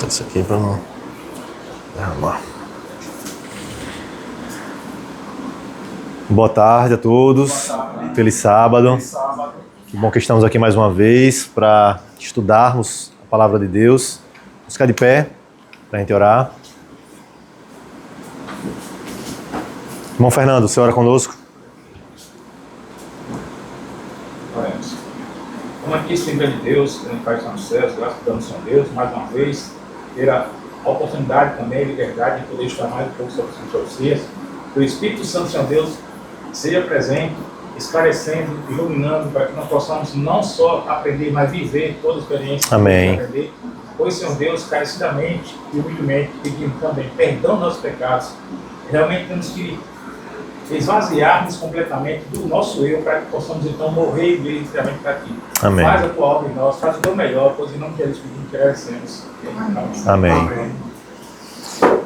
Isso aqui para não derramar. Boa tarde a todos. Feliz sábado. Que bom que estamos aqui mais uma vez para estudarmos a palavra de Deus. Vamos ficar de pé para a gente orar. Irmão Fernando, o senhor ora conosco? Oremos. Como aqui se lembra de Deus, que Pai está nos céus, graças a Deus, Senhor Deus, mais uma vez, ter a oportunidade também, a liberdade de poder estudar mais um pouco sobre as profecias. Que o Espírito Santo, Senhor Deus, seja presente, esclarecendo, iluminando, para que nós possamos não só aprender, mas viver toda a experiência. Amém. Aprender. Pois, Senhor Deus, carecidamente e humildemente, pedindo também perdão dos nossos pecados. Realmente temos que esvaziarmos completamente do nosso eu, para que possamos então morrer e vir literalmente para ti. Amém. Faz a tua obra em nós, faz o teu melhor, pois em nome de Jesus que agradecemos. Amém. Amém.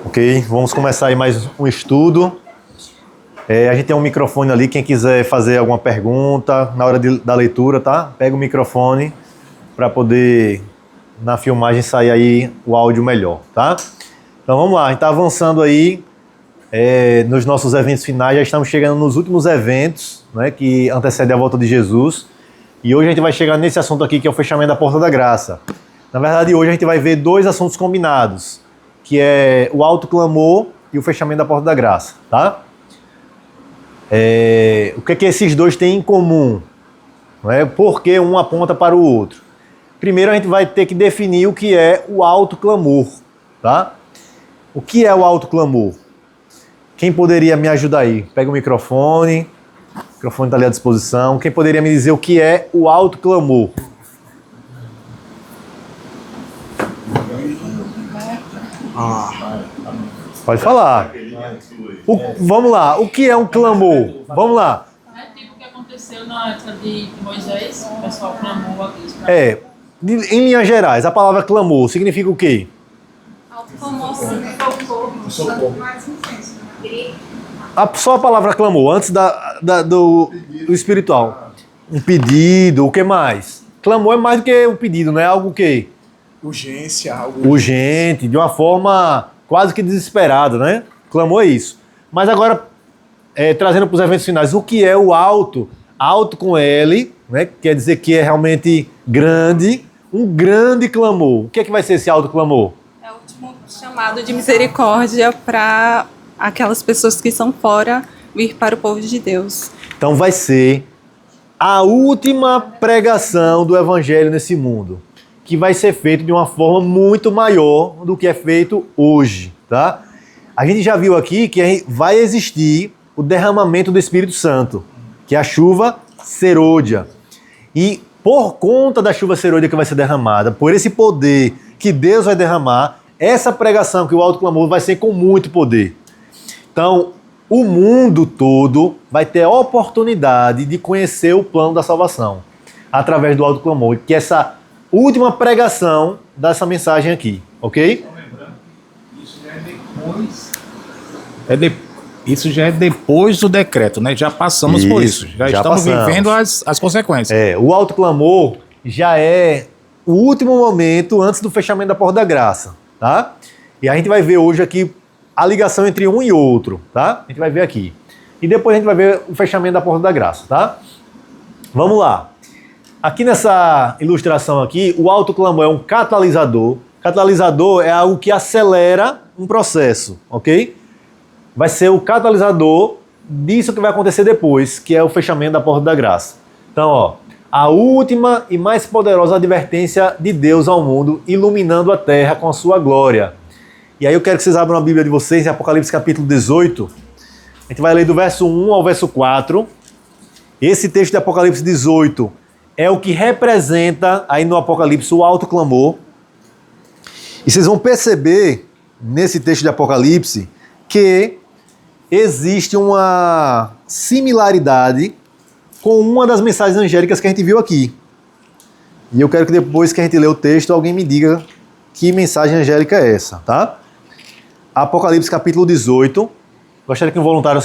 Ok, vamos começar aí mais um estudo. A gente tem um microfone ali, quem quiser fazer alguma pergunta na hora da leitura, tá? Pega o microfone para poder, na filmagem, sair aí o áudio melhor, tá? Então vamos lá, a gente está avançando aí nos nossos eventos finais, já estamos chegando nos últimos eventos, né, que antecedem a volta de Jesus. E hoje a gente vai chegar nesse assunto aqui, que é o fechamento da Porta da Graça. Na verdade, hoje a gente vai ver dois assuntos combinados, que é o alto clamor e o fechamento da Porta da Graça, tá? O que é que esses dois têm em comum? Não é? Por que um aponta para o outro? Primeiro a gente vai ter que definir o que é o alto clamor, tá? O que é o alto clamor? Quem poderia me ajudar aí? Pega o microfone está ali à disposição. Quem poderia me dizer o que é o alto clamor? Pode falar. Vamos lá, o que é um clamor? Vamos lá. É tipo o que aconteceu na época de Moisés, o pessoal clamou a Deus. Em linhas gerais, a palavra clamor significa o quê? Socorro. Só a palavra clamor, antes do espiritual. Um pedido, o que mais? Clamor é mais do que um pedido, não é algo que? Urgência, algo urgente, de uma forma quase que desesperada, né? Clamor é isso. Mas agora, trazendo para os eventos finais, o que é o alto? Alto com L, né? Quer dizer que é realmente grande, um grande clamor. O que é que vai ser esse alto clamor? É o último chamado de misericórdia para aquelas pessoas que são fora vir para o povo de Deus. Então vai ser a última pregação do evangelho nesse mundo, que vai ser feito de uma forma muito maior do que é feito hoje, tá? A gente já viu aqui que vai existir o derramamento do Espírito Santo, que é a chuva serôdia. E por conta da chuva serôdia que vai ser derramada, por esse poder que Deus vai derramar, essa pregação que o alto clamor vai ser com muito poder. Então, o mundo todo vai ter a oportunidade de conhecer o plano da salvação através do alto clamor, que é essa última pregação dessa mensagem aqui, ok? Só lembrando, isso já é depois. Isso já é depois do decreto, né? Já passamos por isso. Já estamos vivendo as consequências. O alto clamor já é o último momento antes do fechamento da Porta da Graça, tá? E a gente vai ver hoje aqui a ligação entre um e outro, tá? A gente vai ver aqui. E depois a gente vai ver o fechamento da Porta da Graça, tá? Vamos lá. Aqui nessa ilustração aqui, o alto clamor é um catalisador. Catalisador é algo que acelera um processo, ok? Vai ser o catalisador disso que vai acontecer depois, que é o fechamento da Porta da Graça. Então, ó, a última e mais poderosa advertência de Deus ao mundo, iluminando a terra com a sua glória. E aí eu quero que vocês abram a Bíblia de vocês em Apocalipse capítulo 18. A gente vai ler do verso 1 ao verso 4. Esse texto de Apocalipse 18 é o que representa aí no Apocalipse o alto clamor. E vocês vão perceber nesse texto de Apocalipse que existe uma similaridade com uma das mensagens angélicas que a gente viu aqui. E eu quero que depois que a gente ler o texto, alguém me diga que mensagem angélica é essa, tá? Apocalipse capítulo 18. Gostaria que um voluntário...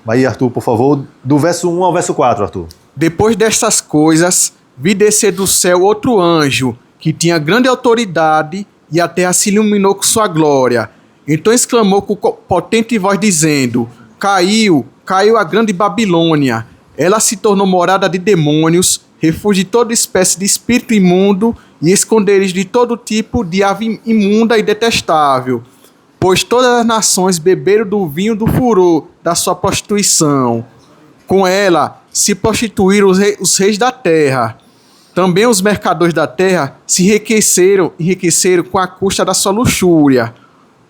Aí, Arthur, por favor, do verso 1 ao verso 4, Arthur. Depois destas coisas, vi descer do céu outro anjo, que tinha grande autoridade e a terra se iluminou com sua glória. Então exclamou com potente voz, dizendo: Caiu, caiu a grande Babilônia. Ela se tornou morada de demônios, refúgio de toda espécie de espírito imundo e esconderijo de todo tipo de ave imunda e detestável. Pois todas as nações beberam do vinho do furor da sua prostituição. Com ela se prostituíram os reis da terra. Também os mercadores da terra se enriqueceram com a custa da sua luxúria.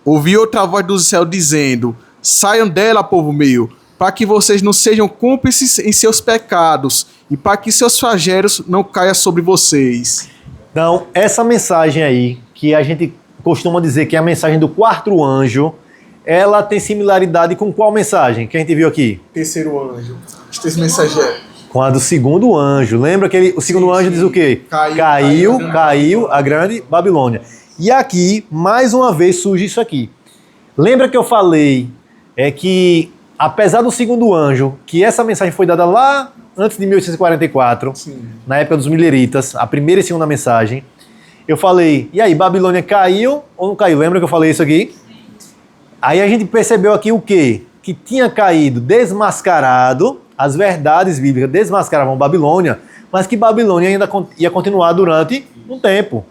Ouvi outra voz do céu dizendo: Saiam dela, povo meu, para que vocês não sejam cúmplices em seus pecados e para que seus flagelos não caiam sobre vocês. Então, essa mensagem aí, que a gente costuma dizer que é a mensagem do quarto anjo, ela tem similaridade com qual mensagem que a gente viu aqui? Terceiro anjo. Este mensageiro. Com a do segundo anjo. Lembra que o segundo anjo diz o quê? Caiu a grande Babilônia. E aqui, mais uma vez, surge isso aqui. Lembra que eu falei que, apesar do segundo anjo, que essa mensagem foi dada lá antes de 1844, sim, na época dos mileritas, a primeira e segunda mensagem, eu falei, e aí, Babilônia caiu ou não caiu? Lembra que eu falei isso aqui? Sim. Aí a gente percebeu aqui o quê? Que tinha caído desmascarado, as verdades bíblicas desmascaravam Babilônia, mas que Babilônia ainda ia continuar durante um tempo.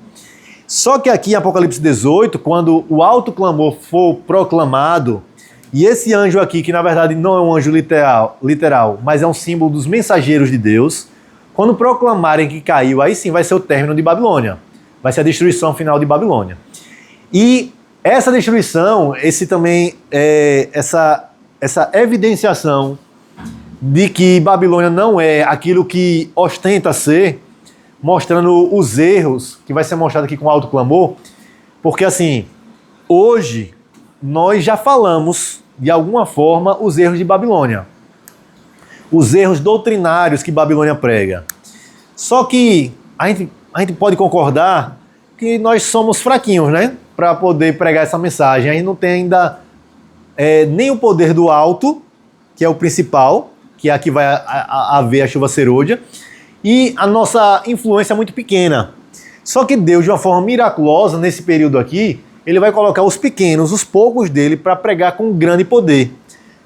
Só que aqui em Apocalipse 18, quando o alto clamor for proclamado, e esse anjo aqui, que na verdade não é um anjo literal, mas é um símbolo dos mensageiros de Deus, quando proclamarem que caiu, aí sim vai ser o término de Babilônia. Vai ser a destruição final de Babilônia. E essa destruição, essa evidenciação de que Babilônia não é aquilo que ostenta ser, mostrando os erros, que vai ser mostrado aqui com alto clamor, porque assim, hoje nós já falamos, de alguma forma, os erros de Babilônia. Os erros doutrinários que Babilônia prega. Só que a gente pode concordar que nós somos fraquinhos, né? Para poder pregar essa mensagem. A gente não tem ainda nem o poder do alto, que é o principal, que é aqui vai haver a chuva serôdia, e a nossa influência é muito pequena. Só que Deus, de uma forma miraculosa, nesse período aqui, ele vai colocar os pequenos, os poucos dele, para pregar com grande poder.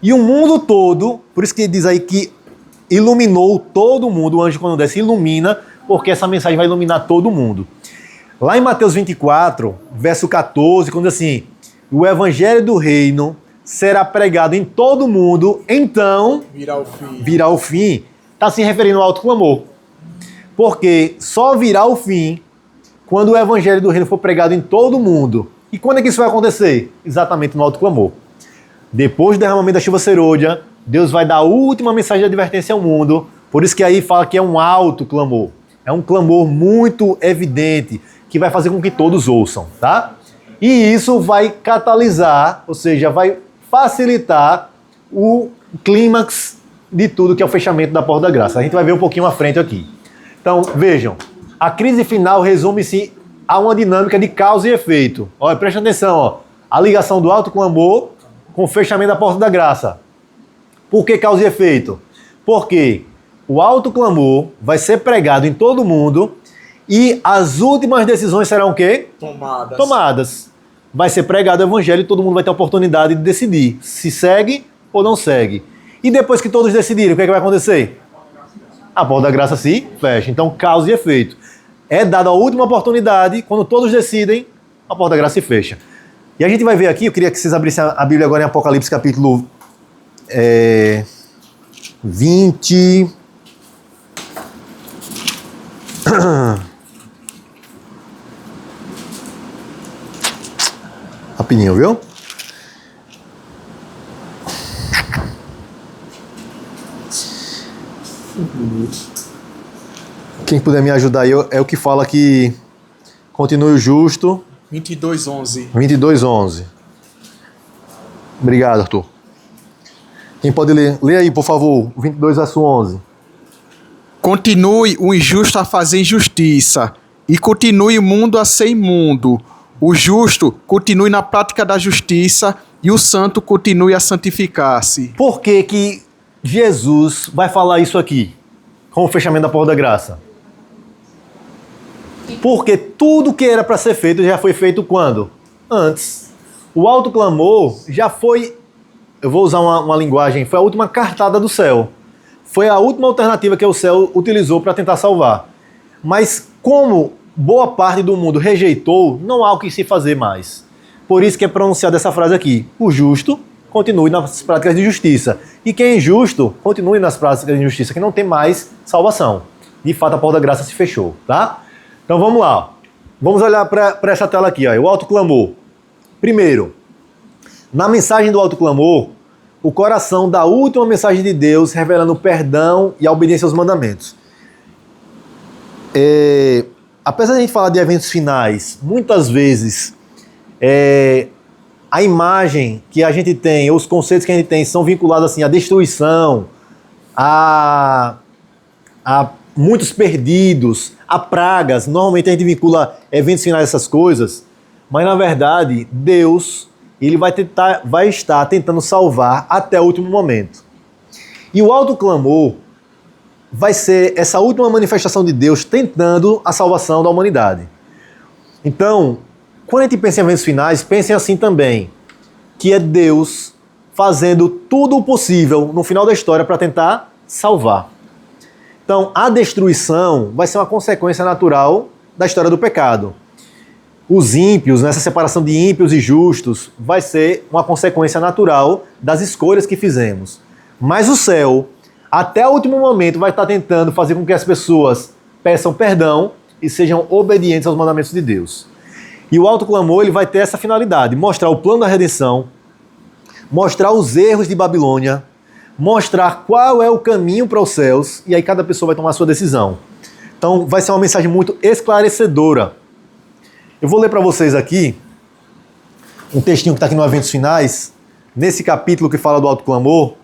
E o mundo todo, por isso que diz aí que iluminou todo mundo, o anjo quando desce ilumina, porque essa mensagem vai iluminar todo mundo. Lá em Mateus 24, verso 14, quando diz assim, o evangelho do reino será pregado em todo mundo, então virá o fim. Está se referindo ao alto clamor. Porque só virá o fim quando o evangelho do reino for pregado em todo mundo. E quando é que isso vai acontecer? Exatamente no alto clamor. Depois do derramamento da chuva serôdia, Deus vai dar a última mensagem de advertência ao mundo. Por isso que aí fala que é um alto clamor. É um clamor muito evidente, que vai fazer com que todos ouçam, tá? E isso vai catalisar, ou seja, vai facilitar o clímax de tudo, que é o fechamento da porta da graça. A gente vai ver um pouquinho à frente aqui. Então, vejam, a crise final resume-se a uma dinâmica de causa e efeito. Olha, presta atenção, ó. A ligação do alto clamor com o fechamento da porta da graça. Por que causa e efeito? Porque o alto clamor vai ser pregado em todo mundo e as últimas decisões serão o quê? Tomadas. Vai ser pregado o evangelho e todo mundo vai ter a oportunidade de decidir se segue ou não segue. E depois que todos decidirem, o que é que vai acontecer? A porta da graça se fecha. Então, causa e efeito. É dada a última oportunidade, quando todos decidem, a porta da graça se fecha. E a gente vai ver aqui, eu queria que vocês abrissem a Bíblia agora em Apocalipse capítulo 20... Rapidinho, viu? Quem puder me ajudar aí é o que fala que continue o justo. 22:11. 22:11. Obrigado, Arthur. Quem pode ler? Lê aí, por favor, 22 verso 11. Continue o injusto a fazer injustiça, e continue o mundo a ser imundo. O justo continue na prática da justiça, e o santo continue a santificar-se. Por que que Jesus vai falar isso aqui, com o fechamento da porta da graça? Porque tudo que era para ser feito já foi feito quando? Antes. O alto clamor já foi, eu vou usar uma linguagem, foi a última cartada do céu. Foi a última alternativa que o céu utilizou para tentar salvar. Mas como boa parte do mundo rejeitou, não há o que se fazer mais. Por isso que é pronunciada essa frase aqui. O justo continue nas práticas de justiça. E quem é injusto, continue nas práticas de justiça, que não tem mais salvação. De fato, a porta da graça se fechou, tá? Então vamos lá. Vamos olhar para essa tela aqui, ó, o alto clamor. Primeiro, na mensagem do alto clamor, o coração da última mensagem de Deus revelando o perdão e a obediência aos mandamentos. Apesar de a gente falar de eventos finais, muitas vezes a imagem que a gente tem, os conceitos que a gente tem são vinculados assim, à destruição, a muitos perdidos, a pragas. Normalmente a gente vincula eventos finais a essas coisas, mas na verdade Deus ele vai estar tentando salvar até o último momento. E o alto clamor vai ser essa última manifestação de Deus tentando a salvação da humanidade. Então, quando a gente pensa em eventos finais, pensem assim também, que é Deus fazendo tudo o possível no final da história para tentar salvar. Então, a destruição vai ser uma consequência natural da história do pecado. Os ímpios, nessa separação de ímpios e justos, vai ser uma consequência natural das escolhas que fizemos. Mas o céu, até o último momento, vai estar tentando fazer com que as pessoas peçam perdão e sejam obedientes aos mandamentos de Deus. E o alto clamor ele vai ter essa finalidade, mostrar o plano da redenção, mostrar os erros de Babilônia, mostrar qual é o caminho para os céus, e aí cada pessoa vai tomar a sua decisão. Então vai ser uma mensagem muito esclarecedora. Eu vou ler para vocês aqui um textinho que está aqui no Eventos Finais, nesse capítulo que fala do alto clamor.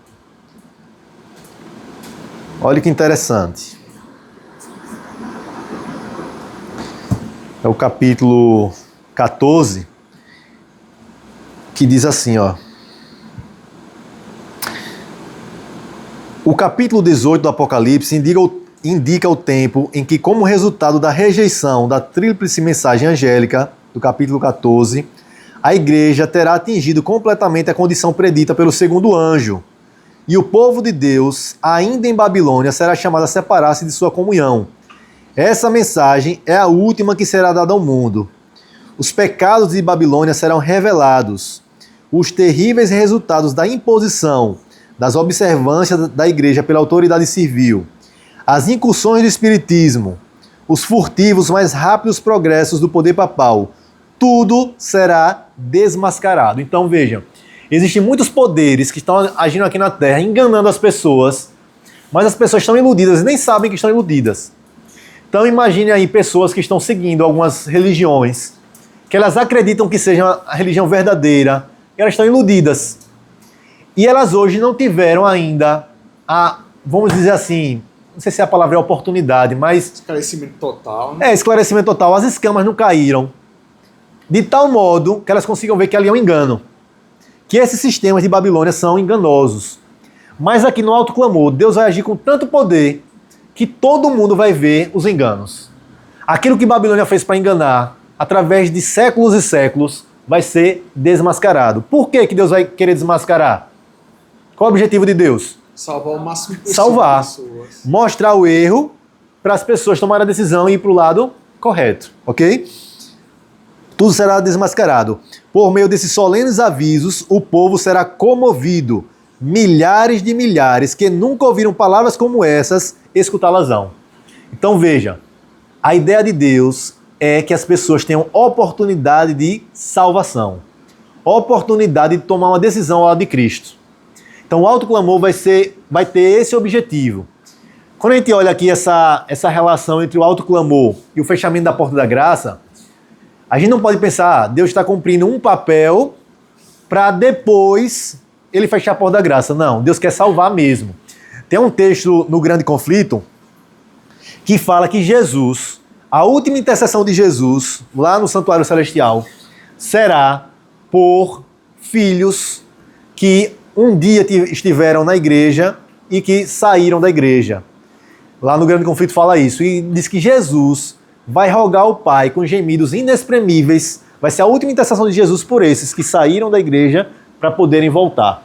Olha que interessante. É o capítulo 14, que diz assim, ó. O capítulo 18 do Apocalipse indica o tempo em que, como resultado da rejeição da tríplice mensagem angélica, do capítulo 14, a igreja terá atingido completamente a condição predita pelo segundo anjo, e o povo de Deus, ainda em Babilônia, será chamado a separar-se de sua comunhão. Essa mensagem é a última que será dada ao mundo. Os pecados de Babilônia serão revelados. Os terríveis resultados da imposição das observâncias da igreja pela autoridade civil, as incursões do espiritismo, os furtivos mais rápidos progressos do poder papal, tudo será desmascarado. Então vejam, existem muitos poderes que estão agindo aqui na Terra, enganando as pessoas, mas as pessoas estão iludidas e nem sabem que estão iludidas. Então imagine aí pessoas que estão seguindo algumas religiões, que elas acreditam que seja a religião verdadeira, e elas estão iludidas. E elas hoje não tiveram ainda vamos dizer assim, não sei se a palavra é oportunidade, mas... Esclarecimento total, né? Esclarecimento total. As escamas não caíram. De tal modo que elas consigam ver que ali é um engano. Que esses sistemas de Babilônia são enganosos. Mas aqui no alto clamor, Deus vai agir com tanto poder que todo mundo vai ver os enganos. Aquilo que Babilônia fez para enganar, através de séculos e séculos, vai ser desmascarado. Por que Deus vai querer desmascarar? Qual é o objetivo de Deus? Salvar o máximo possível. Salvar. Mostrar o erro para as pessoas tomarem a decisão e ir para o lado correto. Ok? Tudo será desmascarado. Por meio desses solenes avisos, o povo será comovido. Milhares de milhares que nunca ouviram palavras como essas, escutá-las-ão. Então veja, a ideia de Deus é que as pessoas tenham oportunidade de salvação. Oportunidade de tomar uma decisão ao lado de Cristo. Então o alto clamor vai ter esse objetivo. Quando a gente olha aqui essa relação entre o alto clamor e o fechamento da porta da graça, a gente não pode pensar, Deus está cumprindo um papel para depois ele fechar a porta da graça. Não, Deus quer salvar mesmo. Tem um texto no Grande Conflito que fala que Jesus, a última intercessão de Jesus, lá no Santuário Celestial, será por filhos que um dia estiveram na igreja e que saíram da igreja. Lá no Grande Conflito fala isso. E diz que Jesus vai rogar ao Pai com gemidos inexprimíveis. Vai ser a última intercessão de Jesus por esses que saíram da igreja para poderem voltar.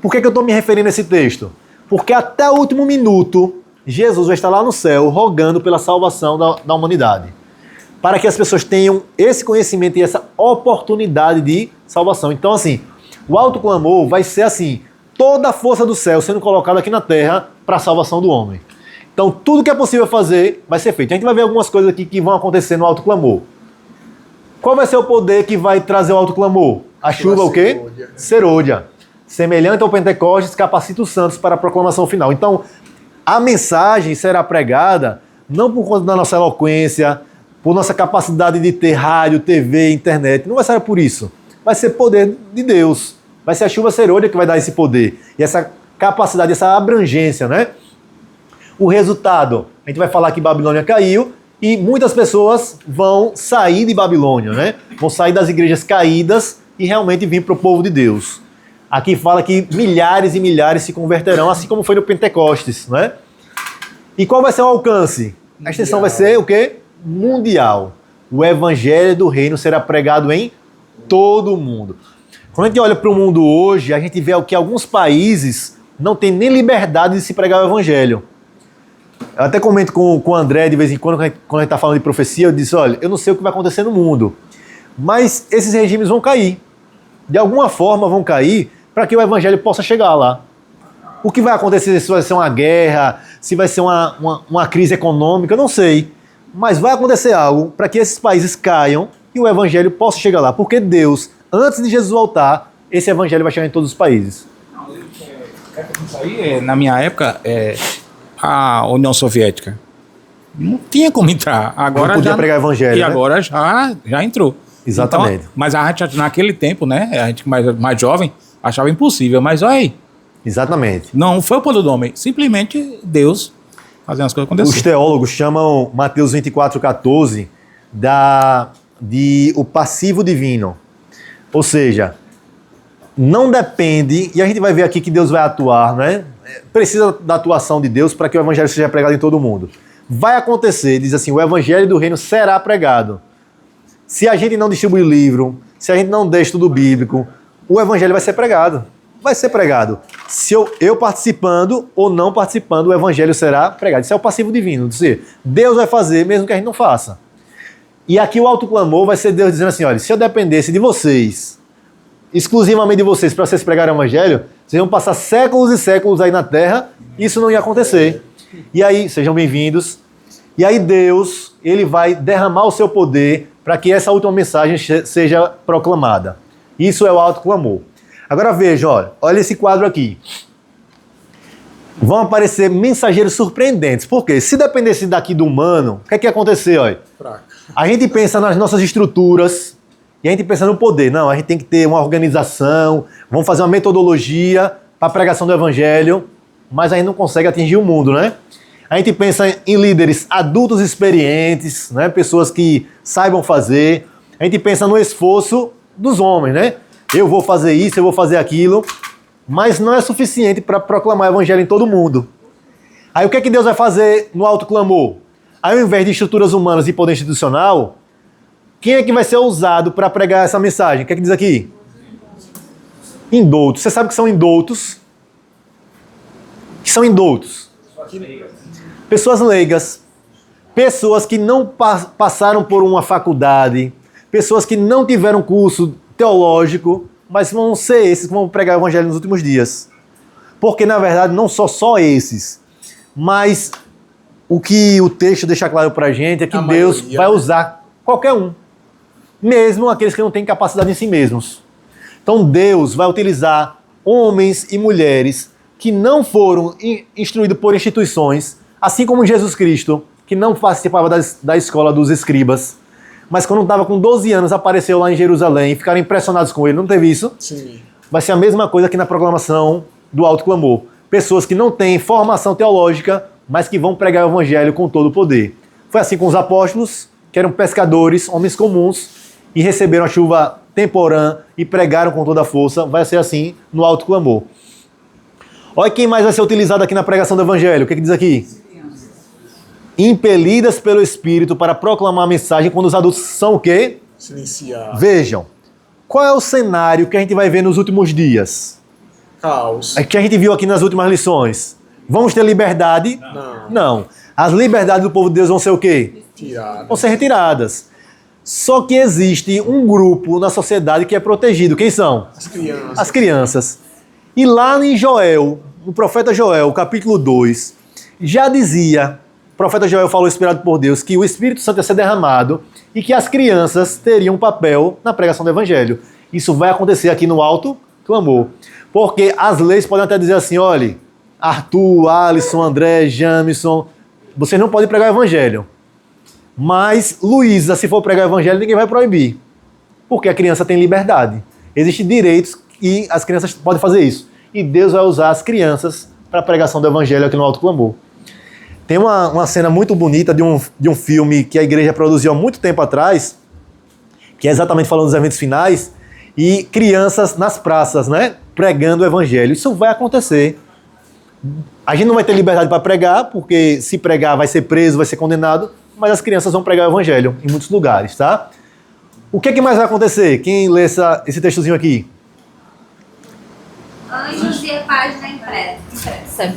Por que eu estou me referindo a esse texto? Porque até o último minuto, Jesus vai estar lá no céu rogando pela salvação da humanidade. Para que as pessoas tenham esse conhecimento e essa oportunidade de salvação. Então, assim, o alto clamor vai ser assim, toda a força do céu sendo colocada aqui na terra para a salvação do homem. Então, tudo que é possível fazer vai ser feito. A gente vai ver algumas coisas aqui que vão acontecer no alto clamor. Qual vai ser o poder que vai trazer o alto clamor? A chuva o quê? Serôdia. Semelhante ao Pentecostes, capacita os santos para a proclamação final. Então, a mensagem será pregada não por conta da nossa eloquência, por nossa capacidade de ter rádio, TV, internet. Não vai ser por isso. Vai ser poder de Deus. Vai ser a chuva serôdia que vai dar esse poder. E essa capacidade, essa abrangência, né? O resultado, a gente vai falar que Babilônia caiu e muitas pessoas vão sair de Babilônia, né? Vão sair das igrejas caídas e realmente vir para o povo de Deus. Aqui fala que milhares e milhares se converterão, assim como foi no Pentecostes, né? E qual vai ser o alcance? A extensão vai ser o quê? Mundial. O evangelho do reino será pregado em todo o mundo. Quando a gente olha para o mundo hoje, a gente vê que alguns países não têm nem liberdade de se pregar o evangelho. Eu até comento com o André de vez em quando a gente está falando de profecia, eu disse, olha, eu não sei o que vai acontecer no mundo, mas esses regimes vão cair. De alguma forma vão cair para que o evangelho possa chegar lá. O que vai acontecer, se vai ser uma guerra, se vai ser uma crise econômica, eu não sei. Mas vai acontecer algo para que esses países caiam e o evangelho possa chegar lá. Porque Deus, antes de Jesus voltar, esse evangelho vai chegar em todos os países. Isso aí, na minha época, a União Soviética não tinha como entrar. Agora não podia pregar evangelho, e né? agora já entrou. Exatamente. Então, mas a gente, naquele tempo, né? A gente mais jovem achava impossível. Mas olha aí. Exatamente. Não foi o poder do homem. Simplesmente Deus fazendo as coisas acontecerem. Os teólogos chamam Mateus 24:14 de o passivo divino. Ou seja, não depende, e a gente vai ver aqui que Deus vai atuar, né? Precisa da atuação de Deus para que o evangelho seja pregado em todo o mundo. Vai acontecer, diz assim, o evangelho do reino será pregado. Se a gente não distribuir livro, se a gente não der estudo bíblico, o evangelho vai ser pregado. Vai ser pregado. Se eu participando ou não participando, o evangelho será pregado. Isso é o passivo divino. Ou seja, Deus vai fazer mesmo que a gente não faça. E aqui o alto clamor vai ser Deus dizendo assim, olha, se eu dependesse de vocês, exclusivamente de vocês, para vocês pregarem o evangelho, vocês iam passar séculos e séculos aí na terra, isso não ia acontecer. E aí, sejam bem-vindos. E aí Deus, ele vai derramar o seu poder para que essa última mensagem seja proclamada. Isso é o alto clamor. Agora veja, olha esse quadro aqui. Vão aparecer mensageiros surpreendentes. Por quê? Se dependesse daqui do humano, o que é que ia acontecer? Olha? A gente pensa nas nossas estruturas e a gente pensa no poder. Não, a gente tem que ter uma organização, vamos fazer uma metodologia para a pregação do evangelho, mas a gente não consegue atingir o mundo, né? A gente pensa em líderes adultos experientes, né? Pessoas que saibam fazer. A gente pensa no esforço dos homens, né? Eu vou fazer isso, eu vou fazer aquilo, mas não é suficiente para proclamar o evangelho em todo mundo. Aí o que é que Deus vai fazer no alto clamor? Aí ao invés de estruturas humanas e poder institucional, quem é que vai ser usado para pregar essa mensagem? O que é que diz aqui? Indoutos. Você sabe o que são indoutos? O que são indoutos? Pessoas leigas. Pessoas que não passaram por uma faculdade. Pessoas que não tiveram curso teológico, mas vão ser esses que vão pregar o evangelho nos últimos dias. Porque, na verdade, não só esses, mas o que o texto deixa claro pra gente é que Deus vai usar qualquer um, mesmo aqueles que não têm capacidade em si mesmos. Então Deus vai utilizar homens e mulheres que não foram instruídos por instituições, assim como Jesus Cristo, que não participava da escola dos escribas, mas quando estava com 12 anos apareceu lá em Jerusalém e ficaram impressionados com ele. Não teve isso? Sim. Vai ser a mesma coisa aqui na proclamação do alto clamor. Pessoas que não têm formação teológica, mas que vão pregar o evangelho com todo o poder. Foi assim com os apóstolos, que eram pescadores, homens comuns, e receberam a chuva temporã e pregaram com toda a força. Vai ser assim no alto clamor. Olha quem mais vai ser utilizado aqui na pregação do evangelho. O que diz aqui? impelidas pelo Espírito para proclamar a mensagem quando os adultos são o quê? Silenciar. Vejam, qual é o cenário que a gente vai ver nos últimos dias? Caos. É que a gente viu aqui nas últimas lições. Vamos ter liberdade? Não. As liberdades do povo de Deus vão ser o quê? Vão ser retiradas. Só que existe um grupo na sociedade que é protegido. Quem são? As crianças. As crianças. E lá em Joel, no profeta Joel, capítulo 2, já dizia, o profeta Joel falou, inspirado por Deus, que o Espírito Santo ia ser derramado e que as crianças teriam um papel na pregação do Evangelho. Isso vai acontecer aqui no Alto Clamor. Porque as leis podem até dizer assim, olha, Arthur, Alisson, André, Jamison, vocês não podem pregar o Evangelho. Mas Luísa, se for pregar o Evangelho, ninguém vai proibir. Porque a criança tem liberdade. Existem direitos e as crianças podem fazer isso. E Deus vai usar as crianças para a pregação do Evangelho aqui no Alto Clamor. Tem uma cena muito bonita de um filme que a igreja produziu há muito tempo atrás, que é exatamente falando dos eventos finais, e crianças nas praças, né, pregando o Evangelho. Isso vai acontecer. A gente não vai ter liberdade para pregar, porque se pregar vai ser preso, vai ser condenado, mas as crianças vão pregar o Evangelho em muitos lugares, tá? O que mais vai acontecer? Quem lê esse textozinho aqui? Anjos e a página impressa.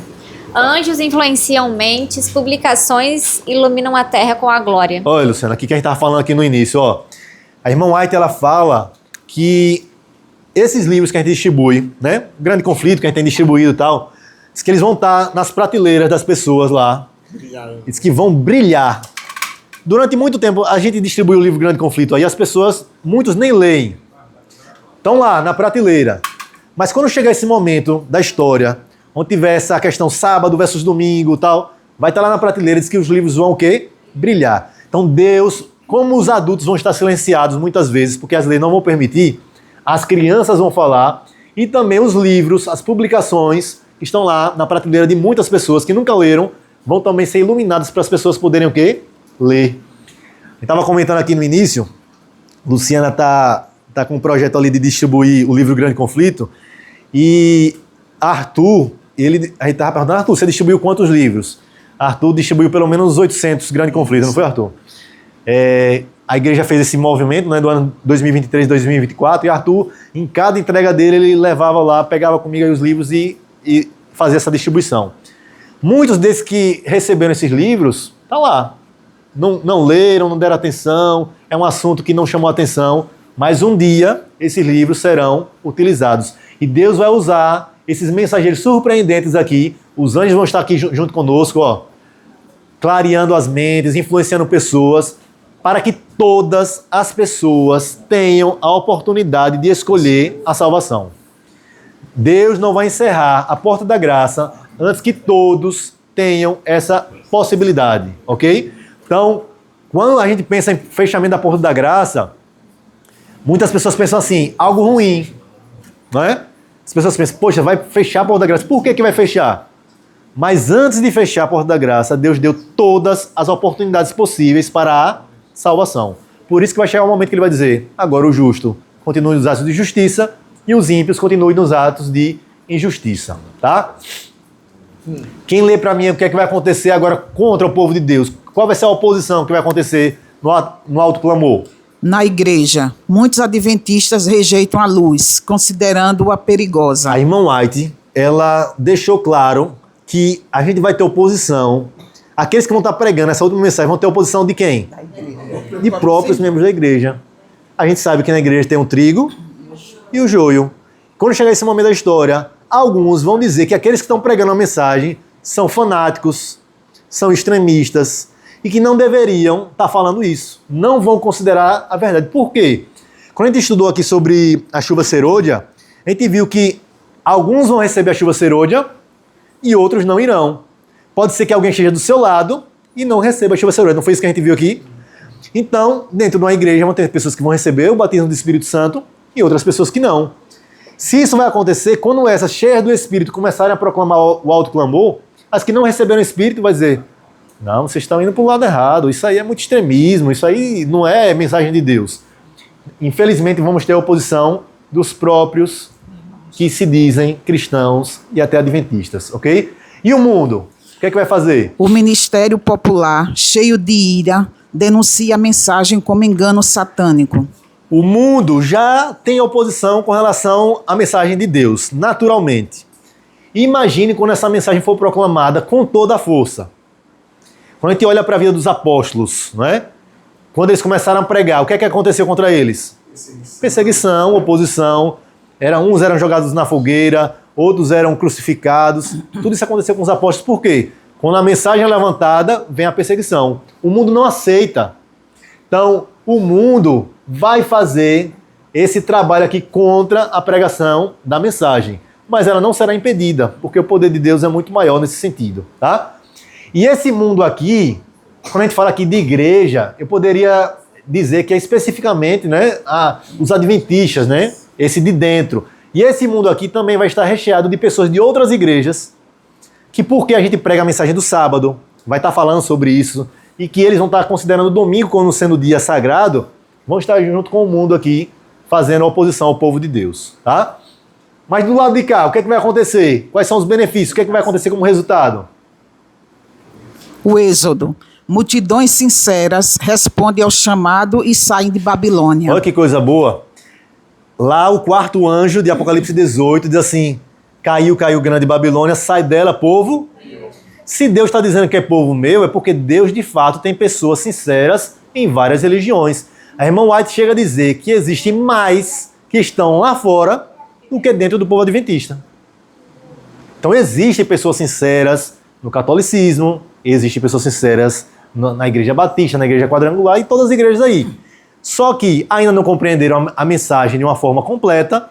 Anjos influenciam mentes, publicações iluminam a terra com a glória. Olha, Luciana, aqui que a gente estava falando aqui no início, ó. A irmã White, ela fala que esses livros que a gente distribui, né? O Grande Conflito que a gente tem distribuído e tal, diz que eles vão estar nas prateleiras das pessoas lá. Diz que vão brilhar. Durante muito tempo, a gente distribui o livro Grande Conflito aí, as pessoas, muitos nem leem. Estão lá, na prateleira. Mas quando chegar esse momento da história, onde tiver essa questão sábado versus domingo e tal, vai estar lá na prateleira, diz que os livros vão o quê? Brilhar. Então Deus, como os adultos vão estar silenciados muitas vezes, porque as leis não vão permitir, as crianças vão falar, e também os livros, as publicações, que estão lá na prateleira de muitas pessoas que nunca leram, vão também ser iluminadas para as pessoas poderem o quê? Ler. Eu estava comentando aqui no início, Luciana tá com um projeto ali de distribuir o livro Grande Conflito, e Arthur, a gente estava perguntando, Arthur, você distribuiu quantos livros? Arthur distribuiu pelo menos 800 Grande Conflito, não foi, Arthur? A igreja fez esse movimento, né, do ano 2023, 2024, e Arthur, em cada entrega dele, ele levava lá, pegava comigo aí os livros e fazia essa distribuição. Muitos desses que receberam esses livros, tá lá. Não leram, não deram atenção, é um assunto que não chamou atenção, mas um dia esses livros serão utilizados. E Deus vai usar esses mensageiros surpreendentes aqui, os anjos vão estar aqui junto conosco, ó, clareando as mentes, influenciando pessoas, para que todas as pessoas tenham a oportunidade de escolher a salvação. Deus não vai encerrar a porta da graça antes que todos tenham essa possibilidade, ok? Então, quando a gente pensa em fechamento da porta da graça, muitas pessoas pensam assim, algo ruim, não é? As pessoas pensam, poxa, vai fechar a porta da graça. Por que vai fechar? Mas antes de fechar a porta da graça, Deus deu todas as oportunidades possíveis para a salvação. Por isso que vai chegar um momento que ele vai dizer, agora o justo continue nos atos de justiça e os ímpios continuem nos atos de injustiça, tá? Quem lê para mim o que é que vai acontecer agora contra o povo de Deus? Qual vai ser a oposição que vai acontecer no Alto Clamor? Na igreja, muitos adventistas rejeitam a luz, considerando-a perigosa. A irmã White, ela deixou claro que a gente vai ter oposição. Aqueles que vão estar pregando essa última mensagem vão ter oposição de quem? De próprios membros da igreja. A gente sabe que na igreja tem o trigo e o joio. Quando chegar esse momento da história, alguns vão dizer que aqueles que estão pregando a mensagem são fanáticos, são extremistas, e que não deveriam estar falando isso. Não vão considerar a verdade. Por quê? Quando a gente estudou aqui sobre a chuva serôdia, a gente viu que alguns vão receber a chuva serôdia e outros não irão. Pode ser que alguém esteja do seu lado e não receba a chuva serôdia. Não foi isso que a gente viu aqui? Então, dentro de uma igreja vão ter pessoas que vão receber o batismo do Espírito Santo e outras pessoas que não. Se isso vai acontecer, quando essas cheias do Espírito começarem a proclamar o alto clamor, as que não receberam o Espírito vai dizer, não, vocês estão indo para o lado errado, isso aí é muito extremismo, isso aí não é mensagem de Deus. Infelizmente vamos ter a oposição dos próprios que se dizem cristãos e até adventistas, ok? E o mundo? que é que vai fazer? O Ministério Popular, cheio de ira, denuncia a mensagem como engano satânico. O mundo já tem oposição com relação à mensagem de Deus, naturalmente. Imagine quando essa mensagem for proclamada com toda a força. Quando a gente olha para a vida dos apóstolos, não é? Quando eles começaram a pregar, o que é que aconteceu contra eles? Perseguição, oposição. Uns eram jogados na fogueira, outros eram crucificados. Tudo isso aconteceu com os apóstolos. Por quê? Quando a mensagem é levantada, vem a perseguição. O mundo não aceita. Então, o mundo vai fazer esse trabalho aqui contra a pregação da mensagem. Mas ela não será impedida, porque o poder de Deus é muito maior nesse sentido, tá? E esse mundo aqui, quando a gente fala aqui de igreja, eu poderia dizer que é especificamente, né, os adventistas, né? Esse de dentro. E esse mundo aqui também vai estar recheado de pessoas de outras igrejas, que porque a gente prega a mensagem do sábado, vai estar falando sobre isso, e que eles vão estar considerando o domingo como sendo dia sagrado, vão estar junto com o mundo aqui, fazendo oposição ao povo de Deus, tá? Mas do lado de cá, o que é que vai acontecer? Quais são os benefícios? O que é que vai acontecer como resultado? O Êxodo. Multidões sinceras respondem ao chamado e saem de Babilônia. Olha que coisa boa. Lá o quarto anjo de Apocalipse 18 diz assim: caiu grande Babilônia, sai dela, povo. Se Deus está dizendo que é povo meu, é porque Deus de fato tem pessoas sinceras em várias religiões. A irmã White chega a dizer que existem mais que estão lá fora do que dentro do povo adventista. Então existem pessoas sinceras no catolicismo, existem pessoas sinceras na igreja batista, na igreja quadrangular e todas as igrejas aí. Só que ainda não compreenderam a mensagem de uma forma completa.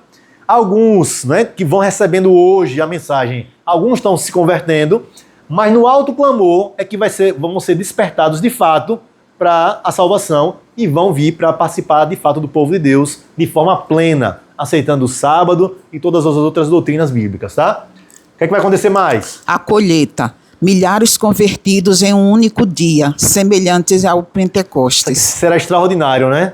Alguns, né, que vão recebendo hoje a mensagem, alguns estão se convertendo, mas no alto clamor é que vão ser despertados de fato para a salvação e vão vir para participar de fato do povo de Deus de forma plena, aceitando o sábado e todas as outras doutrinas bíblicas, tá? O que é que vai acontecer mais? A colheita. Milhares convertidos em um único dia, semelhantes ao Pentecostes. Será extraordinário, né?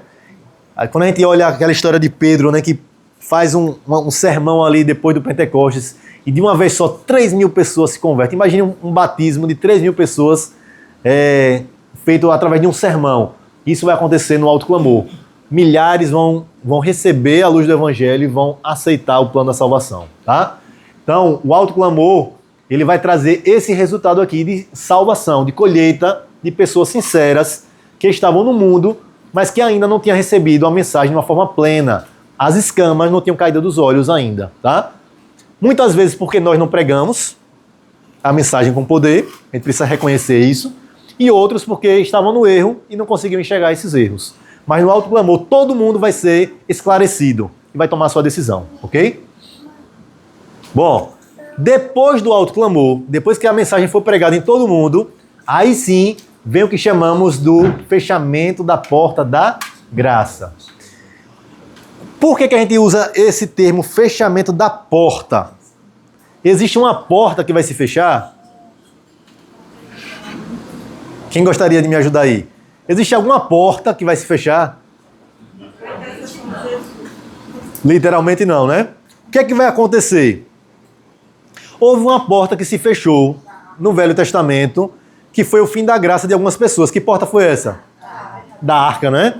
Aí, quando a gente olha aquela história de Pedro, né, que faz um sermão ali depois do Pentecostes e de uma vez só 3.000 pessoas se convertem. Imagine um batismo de 3.000 pessoas feito através de um sermão. Isso vai acontecer no alto clamor. Milhares vão receber a luz do evangelho e vão aceitar o plano da salvação, tá? Então, o alto clamor, ele vai trazer esse resultado aqui de salvação, de colheita de pessoas sinceras que estavam no mundo, mas que ainda não tinham recebido a mensagem de uma forma plena. As escamas não tinham caído dos olhos ainda, tá? Muitas vezes porque nós não pregamos a mensagem com poder, a gente precisa reconhecer isso, e outros porque estavam no erro e não conseguiam enxergar esses erros. Mas no alto clamor, todo mundo vai ser esclarecido e vai tomar sua decisão, ok? Bom, depois do alto clamor, depois que a mensagem for pregada em todo mundo, aí sim vem o que chamamos do fechamento da porta da graça. Por que a gente usa esse termo fechamento da porta? Existe uma porta que vai se fechar? Quem gostaria de me ajudar aí? Existe alguma porta que vai se fechar? Literalmente não, né? O que é que vai acontecer? Houve uma porta que se fechou no Velho Testamento, que foi o fim da graça de algumas pessoas. Que porta foi essa? Da arca, né?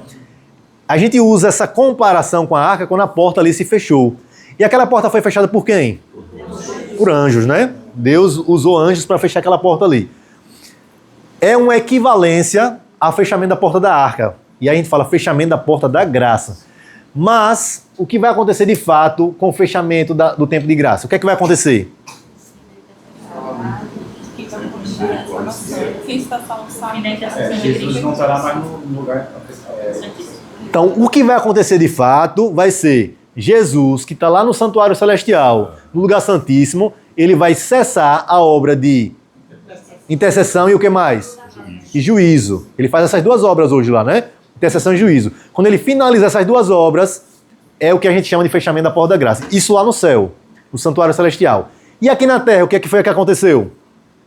A gente usa essa comparação com a arca quando a porta ali se fechou. E aquela porta foi fechada por quem? Por anjos, né? Deus usou anjos para fechar aquela porta ali. É uma equivalência ao fechamento da porta da arca. E aí a gente fala fechamento da porta da graça. Mas o que vai acontecer de fato com o fechamento do tempo de graça? O que é que vai acontecer? Jesus não estará mais no lugar. Então, o que vai acontecer de fato vai ser Jesus, que está lá no santuário celestial, no lugar santíssimo, ele vai cessar a obra de intercessão e o que mais? E juízo. Ele faz essas duas obras hoje lá, né? Intercessão e juízo. Quando ele finaliza essas duas obras, é o que a gente chama de fechamento da porta da graça. Isso lá no céu, no santuário celestial. E aqui na terra, o que é que foi que aconteceu?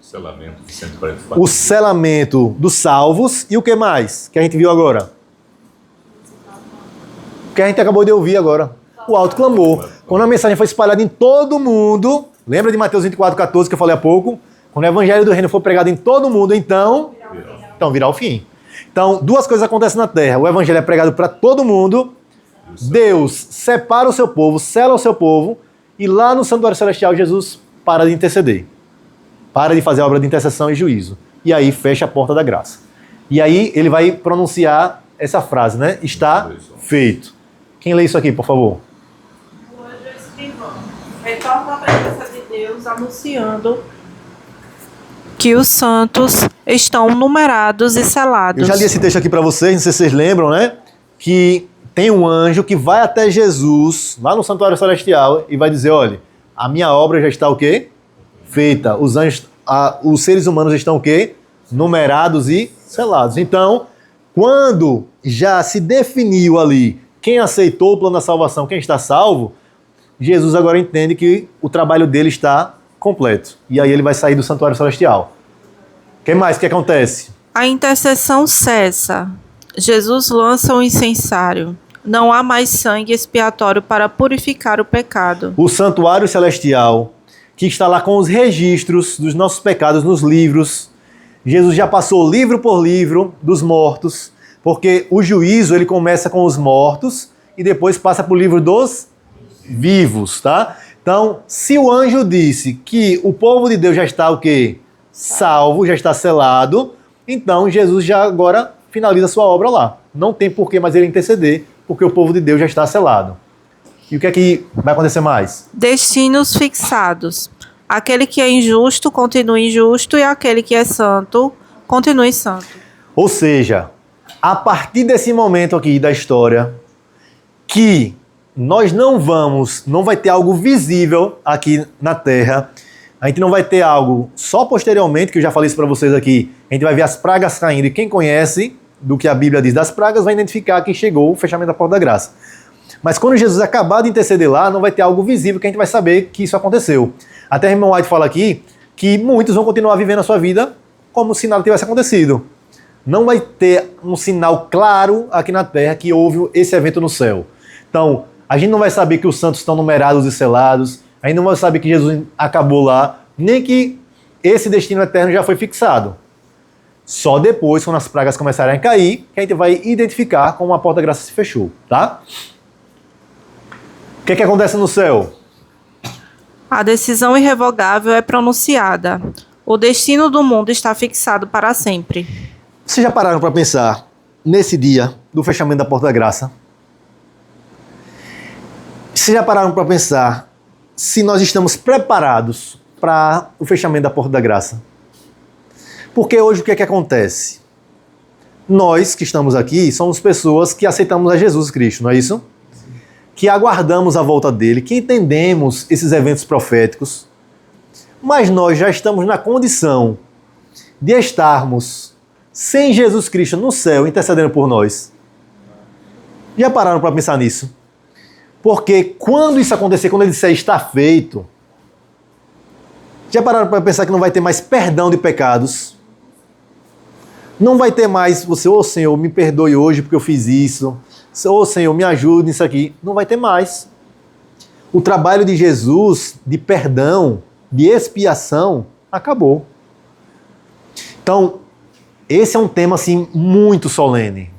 Selamento de 144. O selamento dos salvos e o que mais que a gente viu agora? O que a gente acabou de ouvir agora. O alto clamor. Quando a mensagem foi espalhada em todo mundo, lembra de Mateus 24, 14 que eu falei há pouco? Quando o evangelho do reino for pregado em todo mundo, então virá o fim. Então, duas coisas acontecem na terra. O evangelho é pregado para todo mundo. Deus separa o seu povo, sela o seu povo. E lá no santuário celestial, Jesus para de interceder. Para de fazer a obra de intercessão e juízo. E aí fecha a porta da graça. E aí ele vai pronunciar essa frase, né? Está feito. Quem lê isso aqui, por favor? O anjo escrivão retorna à presença de Deus anunciando que os santos estão numerados e selados. Eu já li esse texto aqui para vocês, não sei se vocês lembram, né? Que tem um anjo que vai até Jesus, lá no santuário celestial, e vai dizer, olha, a minha obra já está o quê? Feita. Os anjos, os seres humanos estão o quê? Numerados e selados. Então, quando já se definiu ali quem aceitou o plano da salvação, quem está salvo, Jesus agora entende que o trabalho dele está completo. E aí ele vai sair do santuário celestial. O que mais que acontece? A intercessão cessa. Jesus lança o incensário. Não há mais sangue expiatório para purificar o pecado. O santuário celestial, que está lá com os registros dos nossos pecados nos livros. Jesus já passou livro por livro dos mortos, porque o juízo ele começa com os mortos e depois passa para o livro dos vivos, tá? Então, se o anjo disse que o povo de Deus já está o quê? Salvo, já está selado, então Jesus já agora finaliza a sua obra lá. Não tem por que mais ele interceder, porque o povo de Deus já está selado. E o que é que vai acontecer mais? Destinos fixados. Aquele que é injusto continue injusto e aquele que é santo continue santo. Ou seja, a partir desse momento aqui da história, que nós não vai ter algo visível aqui na Terra, a gente não vai ter algo só posteriormente, que eu já falei isso para vocês aqui, a gente vai ver as pragas caindo, e quem conhece do que a Bíblia diz das pragas vai identificar que chegou o fechamento da porta da graça. Mas quando Jesus acabar de interceder lá, não vai ter algo visível que a gente vai saber que isso aconteceu. Até o irmão White fala aqui que muitos vão continuar vivendo a sua vida como se nada tivesse acontecido. Não vai ter um sinal claro aqui na Terra que houve esse evento no céu. Então, a gente não vai saber que os santos estão numerados e selados, a gente não vai saber que Jesus acabou lá, nem que esse destino eterno já foi fixado. Só depois, quando as pragas começarem a cair, que a gente vai identificar como a porta da graça se fechou, tá? O que é que acontece no céu? A decisão irrevogável é pronunciada. O destino do mundo está fixado para sempre. Vocês já pararam para pensar nesse dia do fechamento da porta da graça? Vocês já pararam para pensar se nós estamos preparados para o fechamento da porta da graça? Porque hoje o que é que acontece? Nós que estamos aqui somos pessoas que aceitamos a Jesus Cristo, não é isso? Que aguardamos a volta dele, que entendemos esses eventos proféticos, mas nós já estamos na condição de estarmos sem Jesus Cristo no céu intercedendo por nós. Já pararam para pensar nisso? Porque quando isso acontecer, quando ele disser está feito, já pararam para pensar que não vai ter mais perdão de pecados? Não vai ter mais você, ô Senhor, me perdoe hoje porque eu fiz isso. Ô Senhor, me ajude nisso aqui. Não vai ter mais. O trabalho de Jesus, de perdão, de expiação, acabou. Então, esse é um tema assim muito solene.